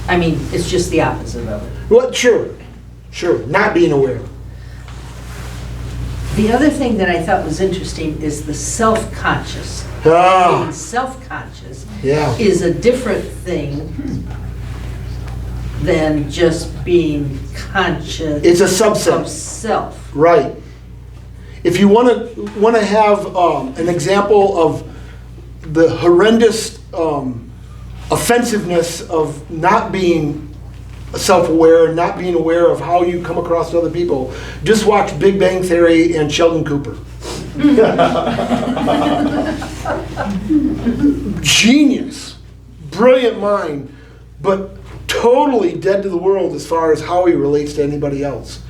[SPEAKER 12] I mean, it's just the opposite of it.
[SPEAKER 2] Well, sure, not being aware.
[SPEAKER 12] The other thing that I thought was interesting is the self-conscious. Being self-conscious is a different thing than just being conscious.
[SPEAKER 2] It's a subset
[SPEAKER 12] of self.
[SPEAKER 2] Right. If you want to have an example of the horrendous offensiveness of not being self-aware and not being aware of how you come across to other people, just watch Big Bang Theory and Sheldon Cooper. Genius, brilliant mind, but totally dead to the world as far as how he relates to anybody else.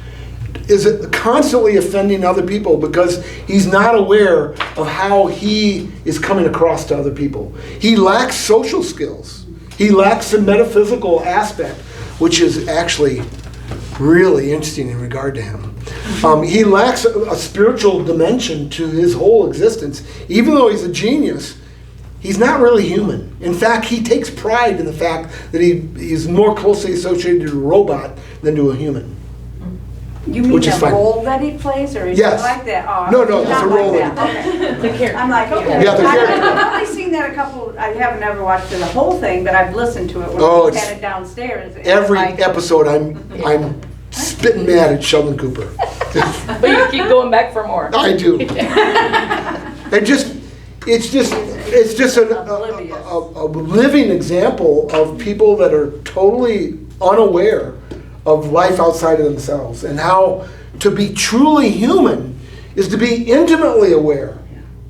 [SPEAKER 2] Is it constantly offending other people because he's not aware of how he is coming across to other people. He lacks social skills. He lacks the metaphysical aspect, which is actually really interesting in regard to him. He lacks a spiritual dimension to his whole existence. Even though he's a genius, he's not really human. In fact, he takes pride in the fact that he's more closely associated to a robot than to a human.
[SPEAKER 10] You mean
[SPEAKER 2] Which is
[SPEAKER 10] the
[SPEAKER 2] fine.
[SPEAKER 10] role that he plays, or is
[SPEAKER 2] Yes.
[SPEAKER 10] it like that? Oh,
[SPEAKER 2] No, it's
[SPEAKER 10] not
[SPEAKER 2] a role
[SPEAKER 10] like
[SPEAKER 2] that
[SPEAKER 10] that. Okay.
[SPEAKER 7] The character.
[SPEAKER 10] I'm like, okay.
[SPEAKER 2] Yeah, the character.
[SPEAKER 10] I've only seen that a couple, I haven't ever watched the whole thing, but I've listened to it when
[SPEAKER 2] Oh,
[SPEAKER 10] we
[SPEAKER 2] it's-
[SPEAKER 10] had it downstairs. and
[SPEAKER 2] Every
[SPEAKER 10] like-
[SPEAKER 2] episode, I'm spitting mad at Sheldon Cooper.
[SPEAKER 7] But you keep going back for more.
[SPEAKER 2] I do. It's just a living example of people that are totally unaware of life outside of themselves, and how to be truly human is to be intimately aware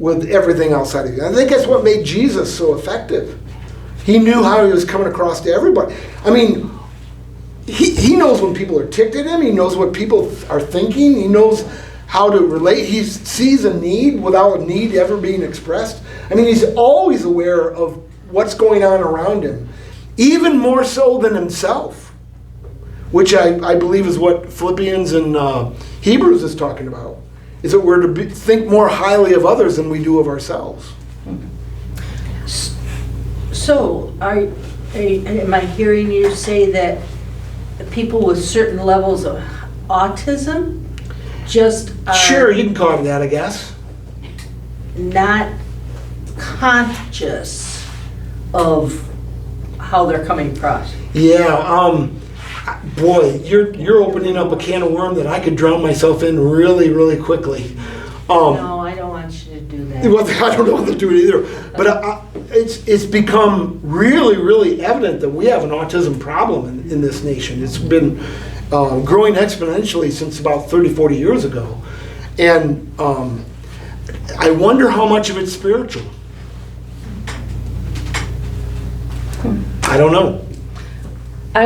[SPEAKER 2] with everything outside of you. I think that's what made Jesus so effective. He knew how he was coming across to everybody. I mean, he knows when people are ticked at him. He knows what people are thinking. He knows how to relate. He sees a need without a need ever being expressed. I mean, he's always aware of what's going on around him, even more so than himself, which I believe is what Philippians and Hebrews is talking about, is that we're to think more highly of others than we do of ourselves.
[SPEAKER 12] So, am I hearing you say that people with certain levels of autism just are
[SPEAKER 2] Sure, you can call it that, I guess.
[SPEAKER 12] not conscious of how they're coming across?
[SPEAKER 2] Yeah, boy, you're opening up a can of worm that I could drown myself in really, really quickly.
[SPEAKER 12] No, I don't want you to do that.
[SPEAKER 2] Well, I don't know what to do either, but it's become really, really evident that we have an autism problem in this nation. It's been growing exponentially since about 30, 40 years ago, and I wonder how much of it's spiritual. I don't know.
[SPEAKER 7] I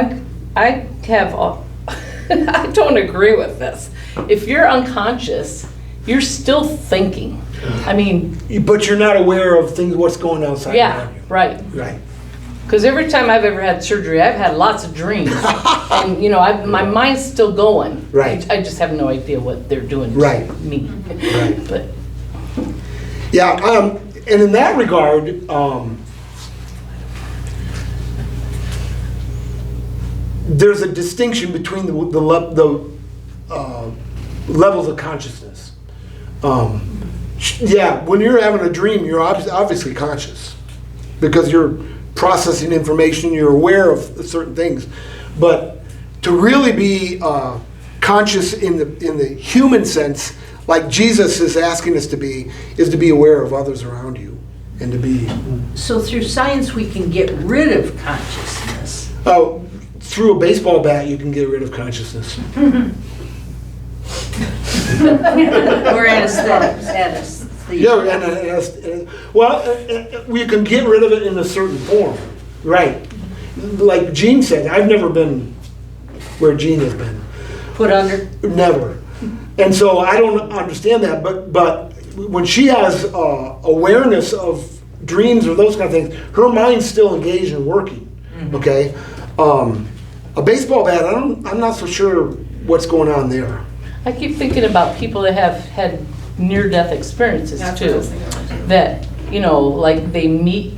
[SPEAKER 7] have, I don't agree with this. If you're unconscious, you're still thinking. I mean,
[SPEAKER 2] But you're not aware of things, what's going on outside
[SPEAKER 7] yeah,
[SPEAKER 2] around you.
[SPEAKER 7] right.
[SPEAKER 2] Right.
[SPEAKER 7] Because every time I've ever had surgery, I've had lots of dreams. And, you know, my mind's still going.
[SPEAKER 2] Right.
[SPEAKER 7] I just have no idea what they're doing to
[SPEAKER 2] Right.
[SPEAKER 7] me.
[SPEAKER 2] Right.
[SPEAKER 7] But
[SPEAKER 2] Yeah, and in that regard, there's a distinction between the levels of consciousness. Yeah, when you're having a dream, you're obviously conscious because you're processing information, you're aware of certain things. But to really be conscious in the human sense, like Jesus is asking us to be, is to be aware of others around you and to be...
[SPEAKER 12] So through science, we can get rid of consciousness.
[SPEAKER 2] Through a baseball bat, you can get rid of consciousness.
[SPEAKER 12] Or anesthetics.
[SPEAKER 2] Yeah, we can get rid of it in a certain form, right? Like Gene said, I've never been where Gene has been.
[SPEAKER 12] Put under?
[SPEAKER 2] Never. And so I don't understand that, but when she has awareness of dreams or those kind of things, her mind's still engaged and working, okay? A baseball bat, I'm not so sure what's going on there.
[SPEAKER 7] I keep thinking about people that have had near-death experiences too. That, you know, like they meet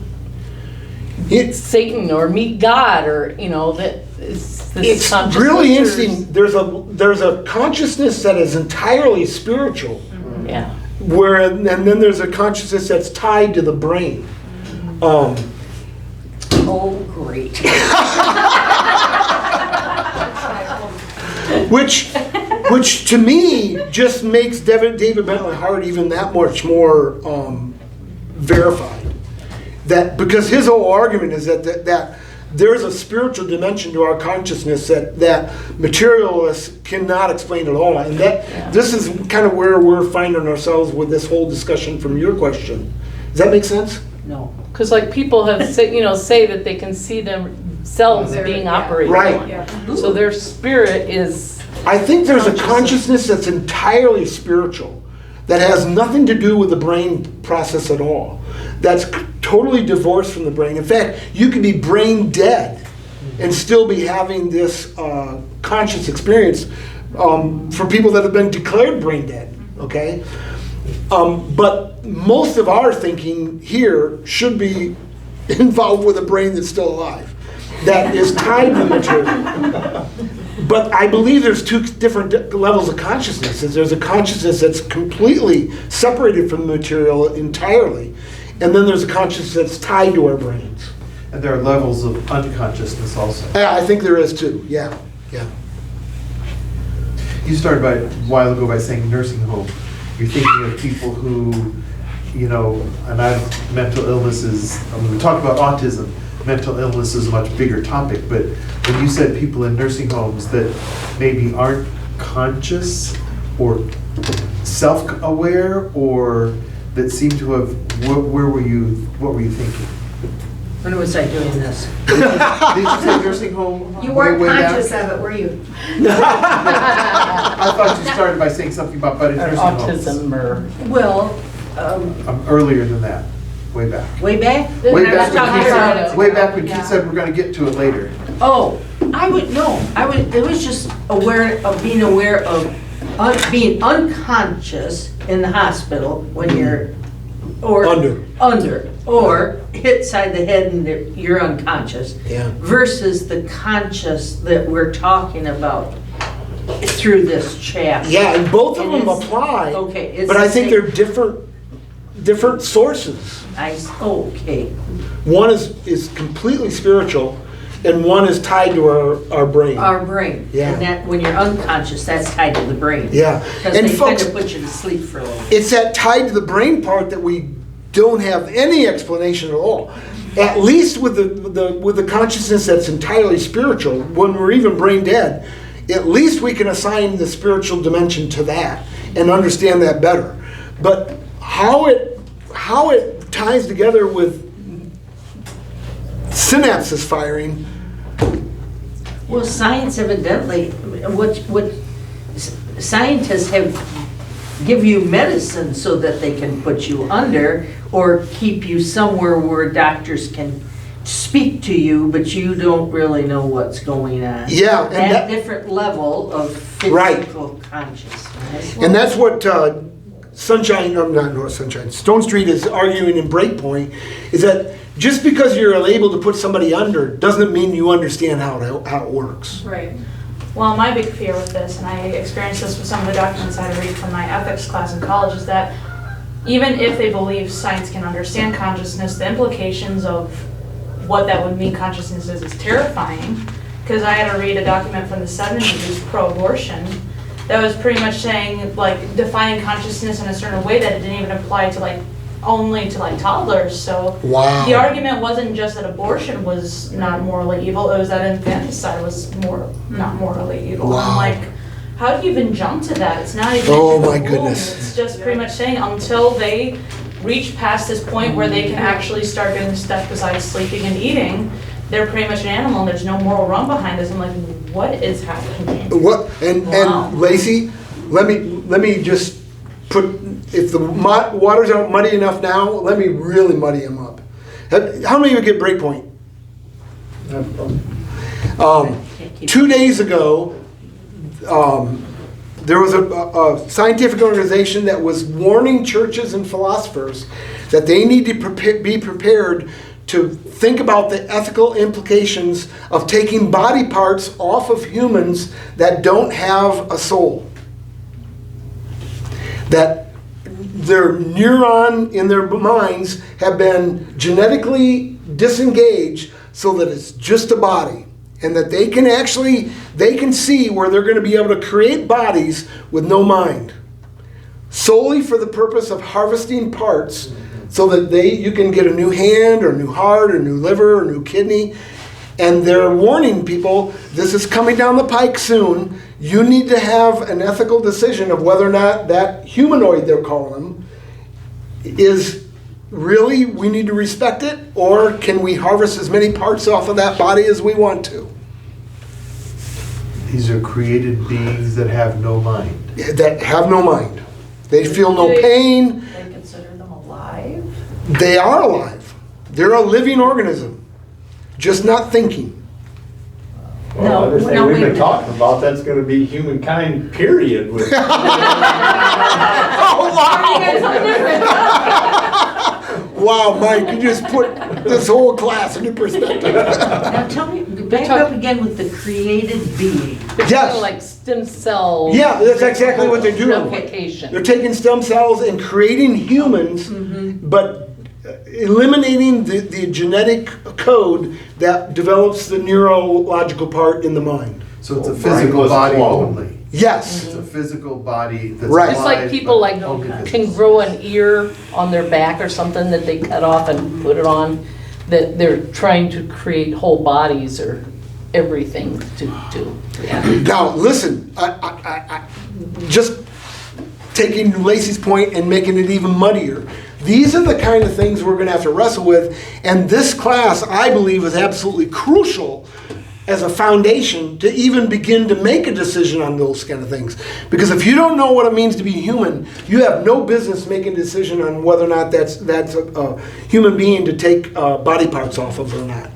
[SPEAKER 7] Satan or meet God, or, you know, that it's this
[SPEAKER 2] It's really interesting. There's a consciousness that is entirely spiritual.
[SPEAKER 7] Yeah.
[SPEAKER 2] And then there's a consciousness that's tied to the brain.
[SPEAKER 12] Oh, great.
[SPEAKER 2] Which to me just makes David Bentley Hart even that much more verified. That because his whole argument is that there's a spiritual dimension to our consciousness that materialists cannot explain at all. And this is kind of where we're finding ourselves with this whole discussion from your question. Does that make sense?
[SPEAKER 12] No.
[SPEAKER 7] Because like people have say that they can see themselves being operated
[SPEAKER 2] Right.
[SPEAKER 7] on. So their spirit is.
[SPEAKER 2] I think there's a consciousness that's entirely spiritual, that has nothing to do with the brain process at all. That's totally divorced from the brain. In fact, you could be brain dead and still be having this conscious experience for people that have been declared brain dead, okay? But most of our thinking here should be involved with a brain that's still alive, that is tied to material. But I believe there's two different levels of consciousness. There's a consciousness that's completely separated from the material entirely, and then there's a consciousness that's tied to our brains.
[SPEAKER 9] And there are levels of unconsciousness also.
[SPEAKER 2] Yeah, I think there is too, yeah.
[SPEAKER 9] You started a while ago by saying nursing home. You're thinking of people who, and mental illnesses, we talk about autism. Mental illness is a much bigger topic, but when you said people in nursing homes that maybe aren't conscious or self-aware, or that seem to have, what were you thinking?
[SPEAKER 12] When was I doing this?
[SPEAKER 9] Did you say nursing home?
[SPEAKER 11] You weren't
[SPEAKER 9] way back?
[SPEAKER 11] conscious of it, were you?
[SPEAKER 9] I thought you started by saying something about nursing homes.
[SPEAKER 7] Autism or.
[SPEAKER 12] Well,
[SPEAKER 9] Earlier than that, way back.
[SPEAKER 12] way back?
[SPEAKER 9] Way back when
[SPEAKER 12] Yeah.
[SPEAKER 9] Keith said we're going to get to it later.
[SPEAKER 12] Oh, it was just being aware of being unconscious in the hospital when you're, or or hit side the head and you're unconscious, versus the conscious that we're talking about through this chapter.
[SPEAKER 2] Yeah, and both of them apply.
[SPEAKER 12] Okay,
[SPEAKER 2] but I think they're different sources.
[SPEAKER 12] Okay.
[SPEAKER 2] One is completely spiritual, and one is tied to our brain.
[SPEAKER 12] Our brain.
[SPEAKER 2] Yeah.
[SPEAKER 12] And that when you're unconscious, that's tied to the brain.
[SPEAKER 2] Yeah.
[SPEAKER 12] Because
[SPEAKER 2] And
[SPEAKER 12] they
[SPEAKER 2] folks,
[SPEAKER 12] kind of put you to sleep for a little bit.
[SPEAKER 2] it's that tied to the brain part that we don't have any explanation at all. At least with the consciousness that's entirely spiritual, when we're even brain dead, at least we can assign the spiritual dimension to that and understand that better. But how it ties together with synapses firing.
[SPEAKER 12] Well, science evidently, what scientists give you medicine so that they can put you under or keep you somewhere where doctors can speak to you, but you don't really know what's going on.
[SPEAKER 2] Yeah, and
[SPEAKER 12] that different level of physical consciousness.
[SPEAKER 2] And that's what Stone Street is arguing in Breakpoint, is that just because you're able to put somebody under doesn't mean you understand how it works.
[SPEAKER 14] Right. Well, my big fear with this, and I experienced this with some of the documents I had to read from my ethics class in college, is that even if they believe science can understand consciousness, the implications of what that would mean consciousness is terrifying. Because I had to read a document from the 70s, pro-abortion, that was pretty much saying, defining consciousness in a certain way that it didn't even apply to, only to, toddlers. So the argument wasn't just that abortion was not morally evil, it was that infanticide was not morally evil.
[SPEAKER 2] Wow.
[SPEAKER 14] I'm like, how do you even jump to that? It's not even
[SPEAKER 2] Oh
[SPEAKER 14] in the
[SPEAKER 2] my
[SPEAKER 14] womb.
[SPEAKER 2] goodness.
[SPEAKER 14] It's just pretty much saying until they reach past this point where they can actually start doing stuff besides sleeping and eating, they're pretty much an animal and there's no moral wrong behind this. I'm like, what is happening?
[SPEAKER 2] What and Lacey, let me just put, if the waters aren't muddy enough now, let me really muddy them up. How many of you get Breakpoint? 2 days ago, there was a scientific organization that was warning churches and philosophers that they need to be prepared to think about the ethical implications of taking body parts off of humans that don't have a soul. That their neuron in their minds have been genetically disengaged so that it's just a body. And that they can see where they're going to be able to create bodies with no mind. Solely for the purpose of harvesting parts so that you can get a new hand or a new heart or a new liver or a new kidney. And they're warning people, this is coming down the pike soon. You need to have an ethical decision of whether or not that humanoid, they're calling them, is really, we need to respect it, or can we harvest as many parts off of that body as we want to?
[SPEAKER 9] These are created beings that have no mind.
[SPEAKER 2] That have no mind. They feel no pain.
[SPEAKER 10] They consider them alive?
[SPEAKER 2] They are alive. They're a living organism, just not thinking.
[SPEAKER 5] Well,
[SPEAKER 10] No,
[SPEAKER 5] everything
[SPEAKER 10] no,
[SPEAKER 5] we've
[SPEAKER 10] wait a
[SPEAKER 5] been
[SPEAKER 10] minute.
[SPEAKER 5] talking about, that's gonna be humankind, period. with-
[SPEAKER 2] Oh, wow, Mike, you just put this whole class into perspective.
[SPEAKER 12] Now tell me, back up again with the created being.
[SPEAKER 7] They're
[SPEAKER 2] Yes.
[SPEAKER 7] kinda like stem cell.
[SPEAKER 2] Yeah, that's exactly what they're doing.
[SPEAKER 7] Replication.
[SPEAKER 2] They're taking stem cells and creating humans, but eliminating the genetic code that develops the neurological part in the mind.
[SPEAKER 9] So it's a physical body only.
[SPEAKER 2] Yes.
[SPEAKER 9] It's a physical body that's
[SPEAKER 2] Right.
[SPEAKER 7] It's like
[SPEAKER 9] alive,
[SPEAKER 7] people
[SPEAKER 9] but
[SPEAKER 7] like
[SPEAKER 9] only
[SPEAKER 7] can
[SPEAKER 9] physical.
[SPEAKER 7] grow an ear on their back or something that they cut off and put it on, that they're trying to create whole bodies or everything to do. Yeah.
[SPEAKER 2] Now, listen, I just taking Lacey's point and making it even muddier. These are the kind of things we're going to have to wrestle with, and this class, I believe, is absolutely crucial as a foundation to even begin to make a decision on those kind of things. Because if you don't know what it means to be human, you have no business making a decision on whether or not that's a human being to take body parts off of or not.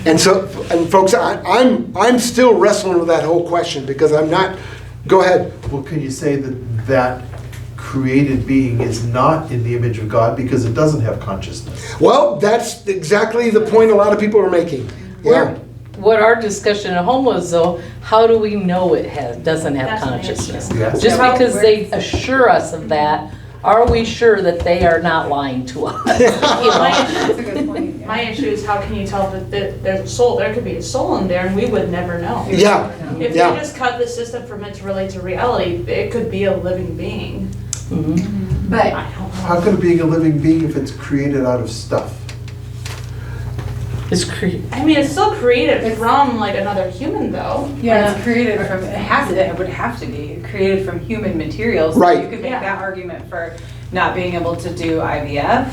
[SPEAKER 2] And so, and folks, I'm still wrestling with that whole question because I'm not. Go ahead.
[SPEAKER 9] Well, can you say that created being is not in the image of God because it doesn't have consciousness?
[SPEAKER 2] Well, that's exactly the point a lot of people are making. Yeah.
[SPEAKER 7] What our discussion at home was though, how do we know it doesn't have
[SPEAKER 14] That's an
[SPEAKER 7] consciousness?
[SPEAKER 14] issue.
[SPEAKER 9] Yes.
[SPEAKER 7] Just because they assure us of that, are we sure that they are not lying to us?
[SPEAKER 1] That's a good point. Yeah.
[SPEAKER 14] My issue is how can you tell that there's a soul, there could be a soul in there and we would never know.
[SPEAKER 2] Yeah.
[SPEAKER 14] If
[SPEAKER 2] Yeah.
[SPEAKER 14] you just cut the system from it to relate to reality, it could be a living being.
[SPEAKER 11] But
[SPEAKER 14] I don't know.
[SPEAKER 9] How can it be a living being if it's created out of stuff?
[SPEAKER 7] It's
[SPEAKER 14] I mean, it's still created from like another human though.
[SPEAKER 1] Yeah, it's created from, it would have to be created from human materials. So
[SPEAKER 2] Right.
[SPEAKER 1] you could make
[SPEAKER 14] Yeah.
[SPEAKER 1] that argument for not being able to do IVF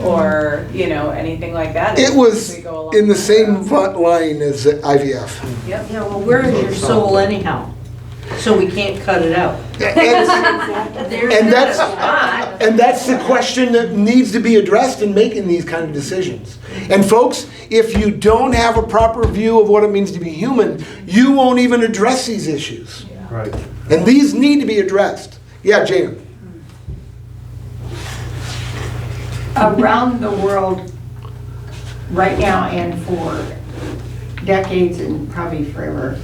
[SPEAKER 1] or, anything like that.
[SPEAKER 2] It was
[SPEAKER 1] as we go along
[SPEAKER 2] in the
[SPEAKER 1] that
[SPEAKER 2] same
[SPEAKER 1] road.
[SPEAKER 2] line as IVF.
[SPEAKER 1] Yep.
[SPEAKER 12] Yeah, well, where is your soul anyhow? So we can't cut it out.
[SPEAKER 2] And that's the question that needs to be addressed in making these kind of decisions. And folks, if you don't have a proper view of what it means to be human, you won't even address these issues.
[SPEAKER 9] Right.
[SPEAKER 2] And these need to be addressed. Yeah, Jane.
[SPEAKER 11] around the world right now and for decades and probably forever,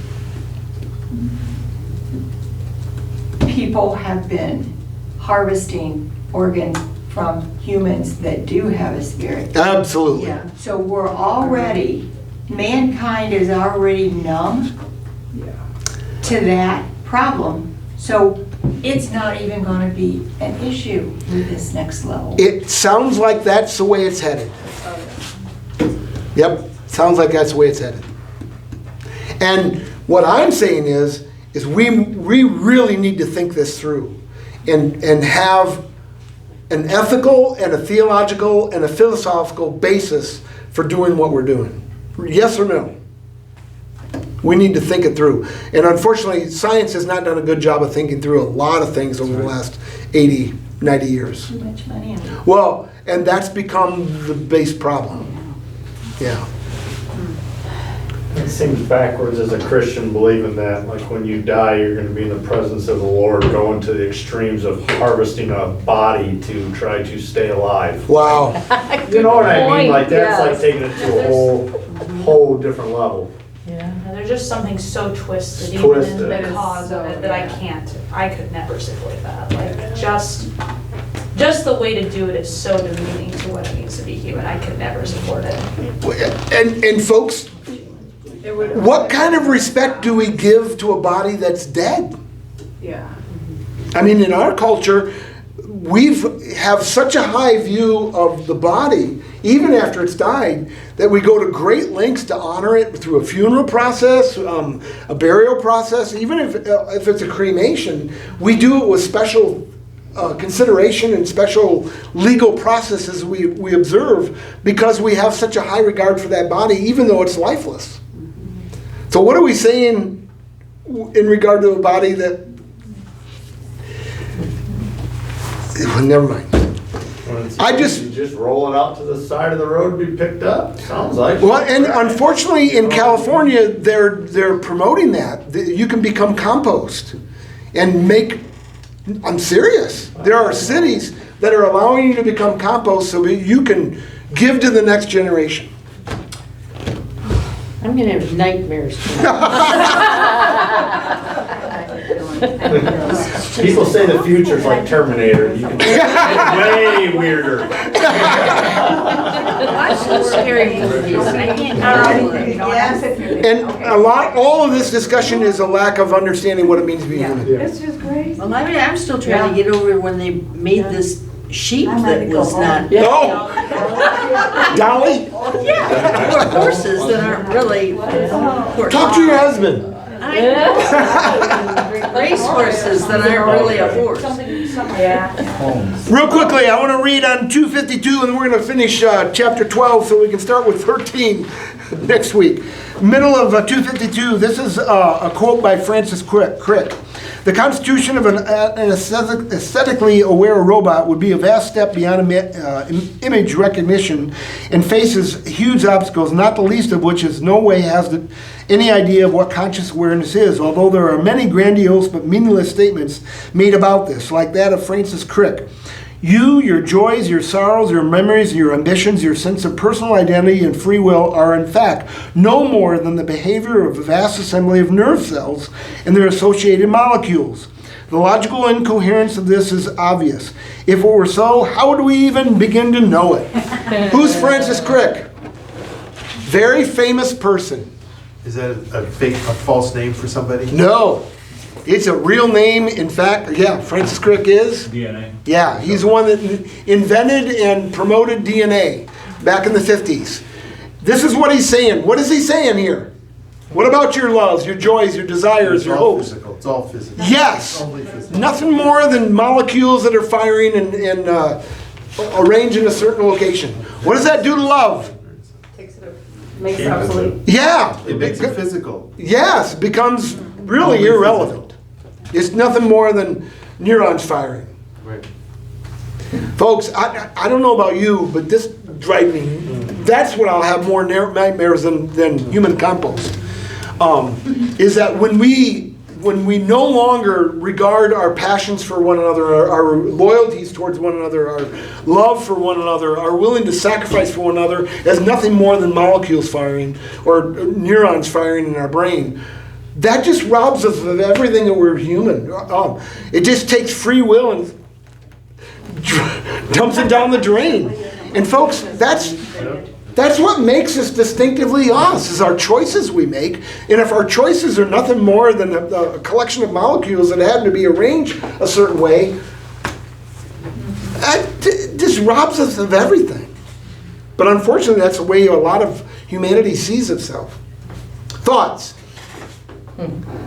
[SPEAKER 11] people have been harvesting organs from humans that do have a spirit.
[SPEAKER 2] Absolutely.
[SPEAKER 11] Yeah. So we're already, mankind is already numb to that problem. So it's not even going to be an issue with this next level.
[SPEAKER 2] It sounds like that's the way it's headed. Yep, sounds like that's the way it's headed. And what I'm saying is we really need to think this through and have an ethical and a theological and a philosophical basis for doing what we're doing. Yes or no? We need to think it through. And unfortunately, science has not done a good job of thinking through a lot of things over the last 80, 90 years.
[SPEAKER 11] Too much money.
[SPEAKER 2] Well, and that's become the base problem. Yeah.
[SPEAKER 5] It seems backwards as a Christian believing that, like when you die, you're going to be in the presence of the Lord, going to the extremes of harvesting a body to try to stay alive.
[SPEAKER 2] Wow.
[SPEAKER 5] You know what I mean?
[SPEAKER 7] point,
[SPEAKER 5] Like that's
[SPEAKER 7] yes.
[SPEAKER 5] like taking it to a whole different level.
[SPEAKER 14] Yeah, there's just something so twisted,
[SPEAKER 5] It's
[SPEAKER 14] even
[SPEAKER 5] twisted.
[SPEAKER 14] in
[SPEAKER 1] That
[SPEAKER 14] the
[SPEAKER 1] is
[SPEAKER 14] cause of
[SPEAKER 1] so,
[SPEAKER 14] it, that I could never support that. Like, just the way to do it is so demeaning to what it means to be human. I could never support it.
[SPEAKER 2] And folks, what kind of respect do we give to a body that's dead?
[SPEAKER 1] Yeah.
[SPEAKER 2] I mean, in our culture, we've have such a high view of the body, even after it's died, that we go to great lengths to honor it through a funeral process, a burial process. Even if it's a cremation, we do it with special consideration and special legal processes we observe, because we have such a high regard for that body, even though it's lifeless. So what are we saying in regard to a body that... Never mind. I just...
[SPEAKER 17] You just roll it out to the side of the road to be picked up? Sounds like...
[SPEAKER 2] Well, and unfortunately in California, they're promoting that. You can become compost and make... I'm serious. There are cities that are allowing you to become compost so that you can give to the next generation.
[SPEAKER 12] I'm gonna have nightmares
[SPEAKER 17] People say the future's like Terminator. You can it's way weirder.
[SPEAKER 12] Watch those scary movies. I can't
[SPEAKER 2] And all of this discussion is a lack of understanding what it means to be human.
[SPEAKER 6] It's just crazy.
[SPEAKER 12] Well, I'm still trying to get over when they made this sheep that was not.
[SPEAKER 2] No! Dolly?
[SPEAKER 12] Yeah, or horses that aren't really horses.
[SPEAKER 2] Talk to your husband.
[SPEAKER 12] Race horses that aren't really a horse.
[SPEAKER 2] Real quickly, I want to read on 252, and we're going to finish chapter 12 so we can start with 13 next week. Middle of 252, this is a quote by Francis Crick. The constitution of an aesthetically aware robot would be a vast step beyond image recognition and faces huge obstacles, not the least of which is no way has any idea of what conscious awareness is, although there are many grandiose but meaningless statements made about this, like that of Francis Crick. You, your joys, your sorrows, your memories, your ambitions, your sense of personal identity and free will are in fact no more than the behavior of a vast assembly of nerve cells and their associated molecules. The logical incoherence of this is obvious. If it were so, how would we even begin to know it? Who's Francis Crick? Very famous person.
[SPEAKER 9] Is that a false name for somebody?
[SPEAKER 2] No. It's a real name. In fact, yeah, Francis Crick is.
[SPEAKER 4] DNA.
[SPEAKER 2] Yeah, he's the one that invented and promoted DNA back in the 50s. This is what he's saying. What is he saying here? What about your loves, your joys, your desires, your hopes?
[SPEAKER 9] Physical. It's all physical.
[SPEAKER 2] Yes.
[SPEAKER 9] Only physical.
[SPEAKER 2] Nothing more than molecules that are firing and arranged in a certain location. What does that do to love?
[SPEAKER 6] Makes it obsolete.
[SPEAKER 2] Yeah.
[SPEAKER 9] It makes it physical.
[SPEAKER 2] Yes, becomes really irrelevant. It's nothing more than neurons firing.
[SPEAKER 9] Right.
[SPEAKER 2] Folks, I don't know about you, but this drives me. That's what I'll have more nightmares than human compost. Is that when we no longer regard our passions for one another, our loyalties towards one another, our love for one another, our willing to sacrifice for one another as nothing more than molecules firing or neurons firing in our brain. That just robs us of everything that we're human. It just takes free will and dumps it down the drain. And folks, that's what makes us distinctively us, is our choices we make. And if our choices are nothing more than a collection of molecules that happen to be arranged a certain way, that just robs us of everything. But unfortunately, that's the way a lot of humanity sees itself. Thoughts?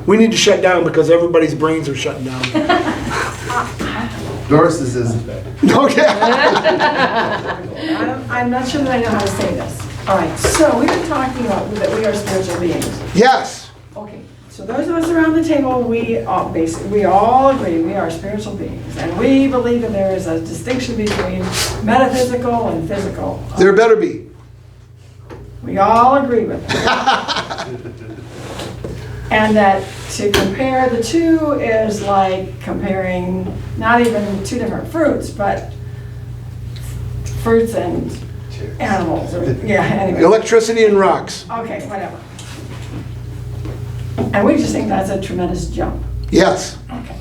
[SPEAKER 2] We need to shut down because everybody's brains are shutting down.
[SPEAKER 9] Doris's isn't bad.
[SPEAKER 2] Okay.
[SPEAKER 6] I'm not sure that I know how to say this. All right, so we were talking about that we are spiritual beings.
[SPEAKER 2] Yes.
[SPEAKER 6] Okay, so those of us around the table, we all agree we are spiritual beings. And we believe that there is a distinction between metaphysical and physical.
[SPEAKER 2] There better be.
[SPEAKER 6] We all agree with that. And that to compare the two is like comparing not even two different fruits, but fruits and animals. Or, yeah, anyway.
[SPEAKER 2] Electricity and rocks.
[SPEAKER 6] Okay, whatever. And we just think that's a tremendous jump.
[SPEAKER 2] Yes.
[SPEAKER 6] Okay.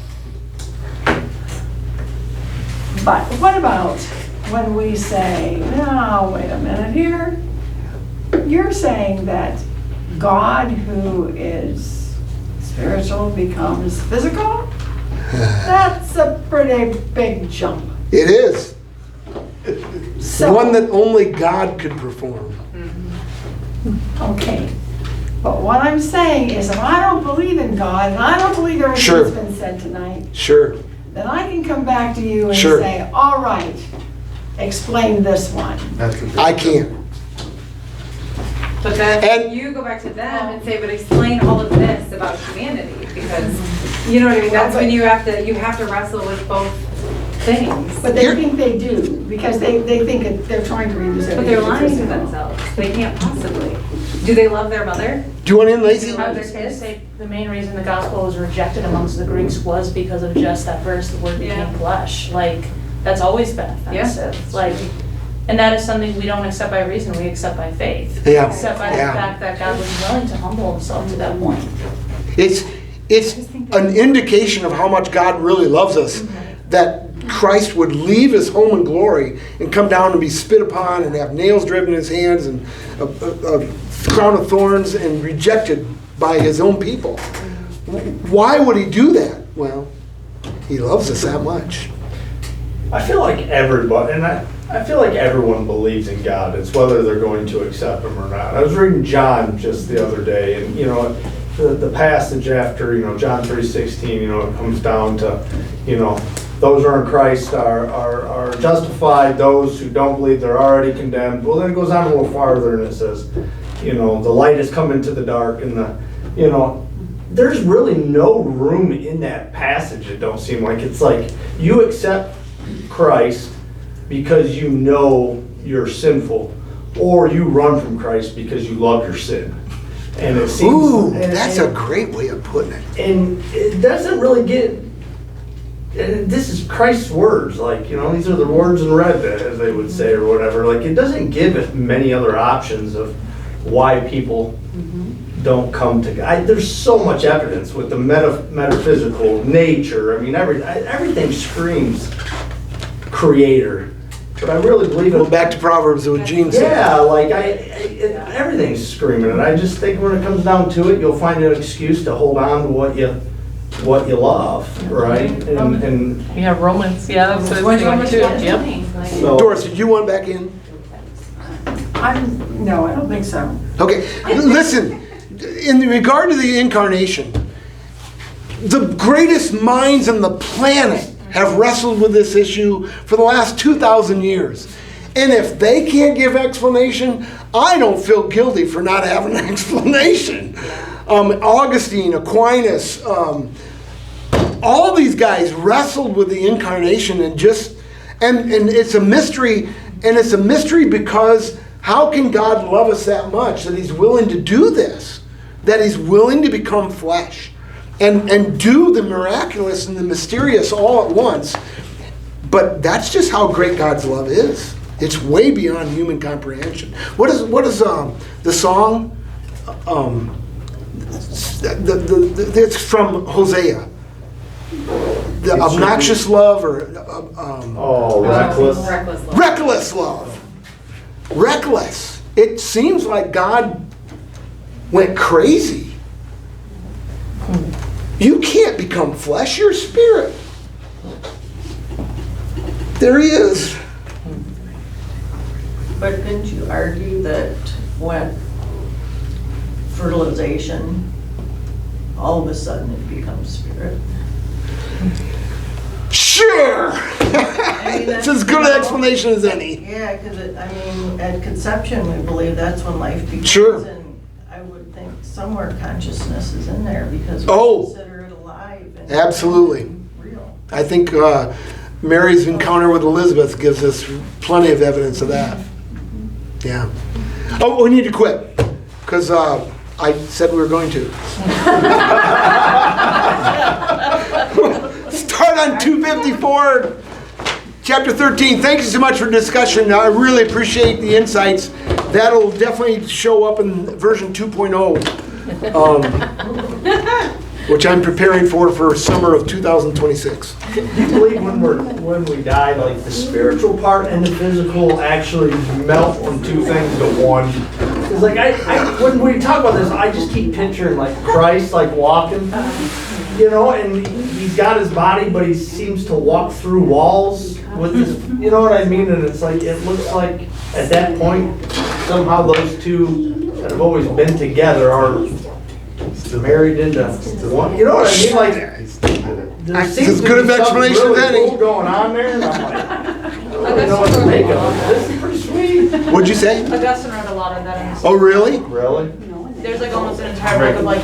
[SPEAKER 6] But what about when we say, no, wait a minute here. You're saying that God, who is spiritual, becomes physical? That's a pretty big jump.
[SPEAKER 2] It is. One that only God could perform.
[SPEAKER 6] Okay. But what I'm saying is, if I don't believe in God, and I don't believe everything
[SPEAKER 2] Sure.
[SPEAKER 6] that's been said tonight,
[SPEAKER 2] Sure.
[SPEAKER 6] then I can come back to you and
[SPEAKER 2] Sure.
[SPEAKER 6] say, all right, explain this one.
[SPEAKER 2] I can't.
[SPEAKER 1] But then you go back to them and say, but explain all of this about humanity, because, you know what I mean, that's when you have to wrestle with both things.
[SPEAKER 6] But they think they do, because they think they're trying to reduce everything.
[SPEAKER 1] But they're
[SPEAKER 6] to
[SPEAKER 1] lying to
[SPEAKER 6] physical.
[SPEAKER 1] themselves. They can't possibly. Do they love their mother?
[SPEAKER 2] Do you want in, Lacey?
[SPEAKER 14] I was just gonna say, the main reason the gospel was rejected amongst the Greeks was because of just that verse, the word became flesh. Like, that's always been offensive. Like, and that is something we don't accept by reason, we accept by faith.
[SPEAKER 2] Yeah.
[SPEAKER 14] We accept by the fact that God was willing to humble himself to that point.
[SPEAKER 2] It's an indication of how much God really loves us, that Christ would leave his home in glory and come down and be spit upon and have nails driven in his hands and a crown of thorns and rejected by his own people. Why would he do that? Well, he loves us that much.
[SPEAKER 5] I feel like everybody, and I feel like everyone believes in God. It's whether they're going to accept him or not. I was reading John just the other day, and the passage after John 3:16, it comes down to those who are in Christ are justified. Those who don't believe, they're already condemned. Well, then it goes on a little farther and it says, the light has come into the dark, and there's really no room in that passage. It don't seem like it's like you accept Christ because you know you're sinful, or you run from Christ because you love your sin. And it seems.
[SPEAKER 2] Ooh, that's a great way of putting it.
[SPEAKER 5] And it doesn't really get. And this is Christ's words, these are the words in red, as they would say, or whatever. Like, it doesn't give it many other options of why people don't come to God. There's so much evidence with the metaphysical nature. I mean, everything screams creator. But I really believe it.
[SPEAKER 2] Well, back to Proverbs, what Gene said.
[SPEAKER 5] Yeah, everything's screaming it. I just think when it comes down to it, you'll find an excuse to hold on to what you love, right? And
[SPEAKER 7] Yeah, Romans, that's what it's going to. Yep.
[SPEAKER 5] so,
[SPEAKER 2] Doris, did you want back in?
[SPEAKER 6] No, I don't think so.
[SPEAKER 2] Okay, listen, in regard to the incarnation, the greatest minds on the planet have wrestled with this issue for the last 2,000 years. And if they can't give explanation, I don't feel guilty for not having an explanation. Augustine, Aquinas, all these guys wrestled with the incarnation and it's a mystery, and it's a mystery because how can God love us that much that he's willing to do this, that he's willing to become flesh and do the miraculous and the mysterious all at once? But that's just how great God's love is. It's way beyond human comprehension. What is the song? It's from Hosea. The obnoxious love, or
[SPEAKER 5] reckless.
[SPEAKER 2] Reckless love. Reckless. It seems like God went crazy. You can't become flesh, you're spirit. There he is.
[SPEAKER 3] But didn't you argue that when fertilization, all of a sudden it becomes spirit?
[SPEAKER 2] Sure! It's as good an explanation as any.
[SPEAKER 3] Yeah, because at conception we believe that's when life begins.
[SPEAKER 2] Sure.
[SPEAKER 3] And I would think somewhere consciousness is in there because we consider it alive. And
[SPEAKER 2] Absolutely.
[SPEAKER 3] Real.
[SPEAKER 2] I think Mary's encounter with Elizabeth gives us plenty of evidence of that. Yeah. Oh, we need to quit because I said we were going to. Start on 254, chapter 13. Thank you so much for discussion. I really appreciate the insights. That'll definitely show up in version 2.0, which I'm preparing for summer of 2026.
[SPEAKER 5] Do you believe when we die, like the spiritual part and the physical actually melt from two things to one? Because when we talk about this, I just keep picturing like Christ walking, and he's got his body, but he seems to walk through walls. with this, you know what I mean? And it's like, it looks like at that point, somehow those two that have always been together are married into one, you know what I mean? Like, there seems
[SPEAKER 2] as
[SPEAKER 5] to
[SPEAKER 2] good
[SPEAKER 5] be
[SPEAKER 2] of
[SPEAKER 5] something
[SPEAKER 2] explanation as
[SPEAKER 5] really
[SPEAKER 2] any.
[SPEAKER 5] cool going on there, and I'm like, I don't really know what to make of it. This is pretty sweet.
[SPEAKER 2] What'd you say?
[SPEAKER 14] Augustine wrote a lot of that in his.
[SPEAKER 2] Oh, really?
[SPEAKER 5] Really?
[SPEAKER 14] There's like almost an entire book of like,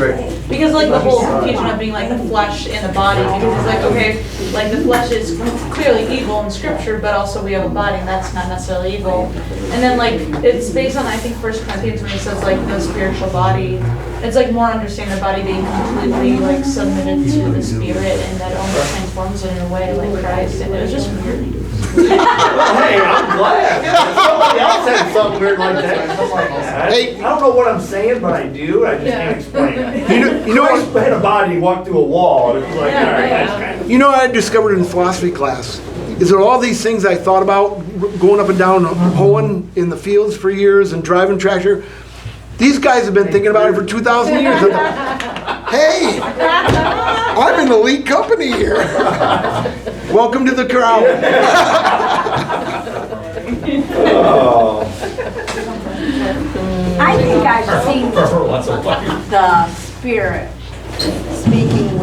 [SPEAKER 14] because like the whole confusion of being like the flesh and the body, because it's like, okay, like the flesh is clearly evil in scripture, but also we have a body and that's not necessarily evil. And then like, it's based on, I think, 1 Corinthians when he says like the spiritual body, it's like more understanding the body being completely like submitted to the spirit and that it only transforms in a way like Christ, and it was just weird.
[SPEAKER 5] Hey, I'm glad. Somebody else had something weird like that. I'm like, I don't know what I'm saying, but I do. I just can't explain it.
[SPEAKER 2] You know
[SPEAKER 5] Christ had a body, he walked through a wall, and it was like, all right, that's kind of.
[SPEAKER 2] You know what I discovered in philosophy class? Is there all these things I thought about going up and down hoeing in the fields for years and driving tractor? These guys have been thinking about it for 2,000 years. Hey, I'm in elite company here. Welcome to the crowd.
[SPEAKER 5] Oh.
[SPEAKER 10] I think I've seen the spirit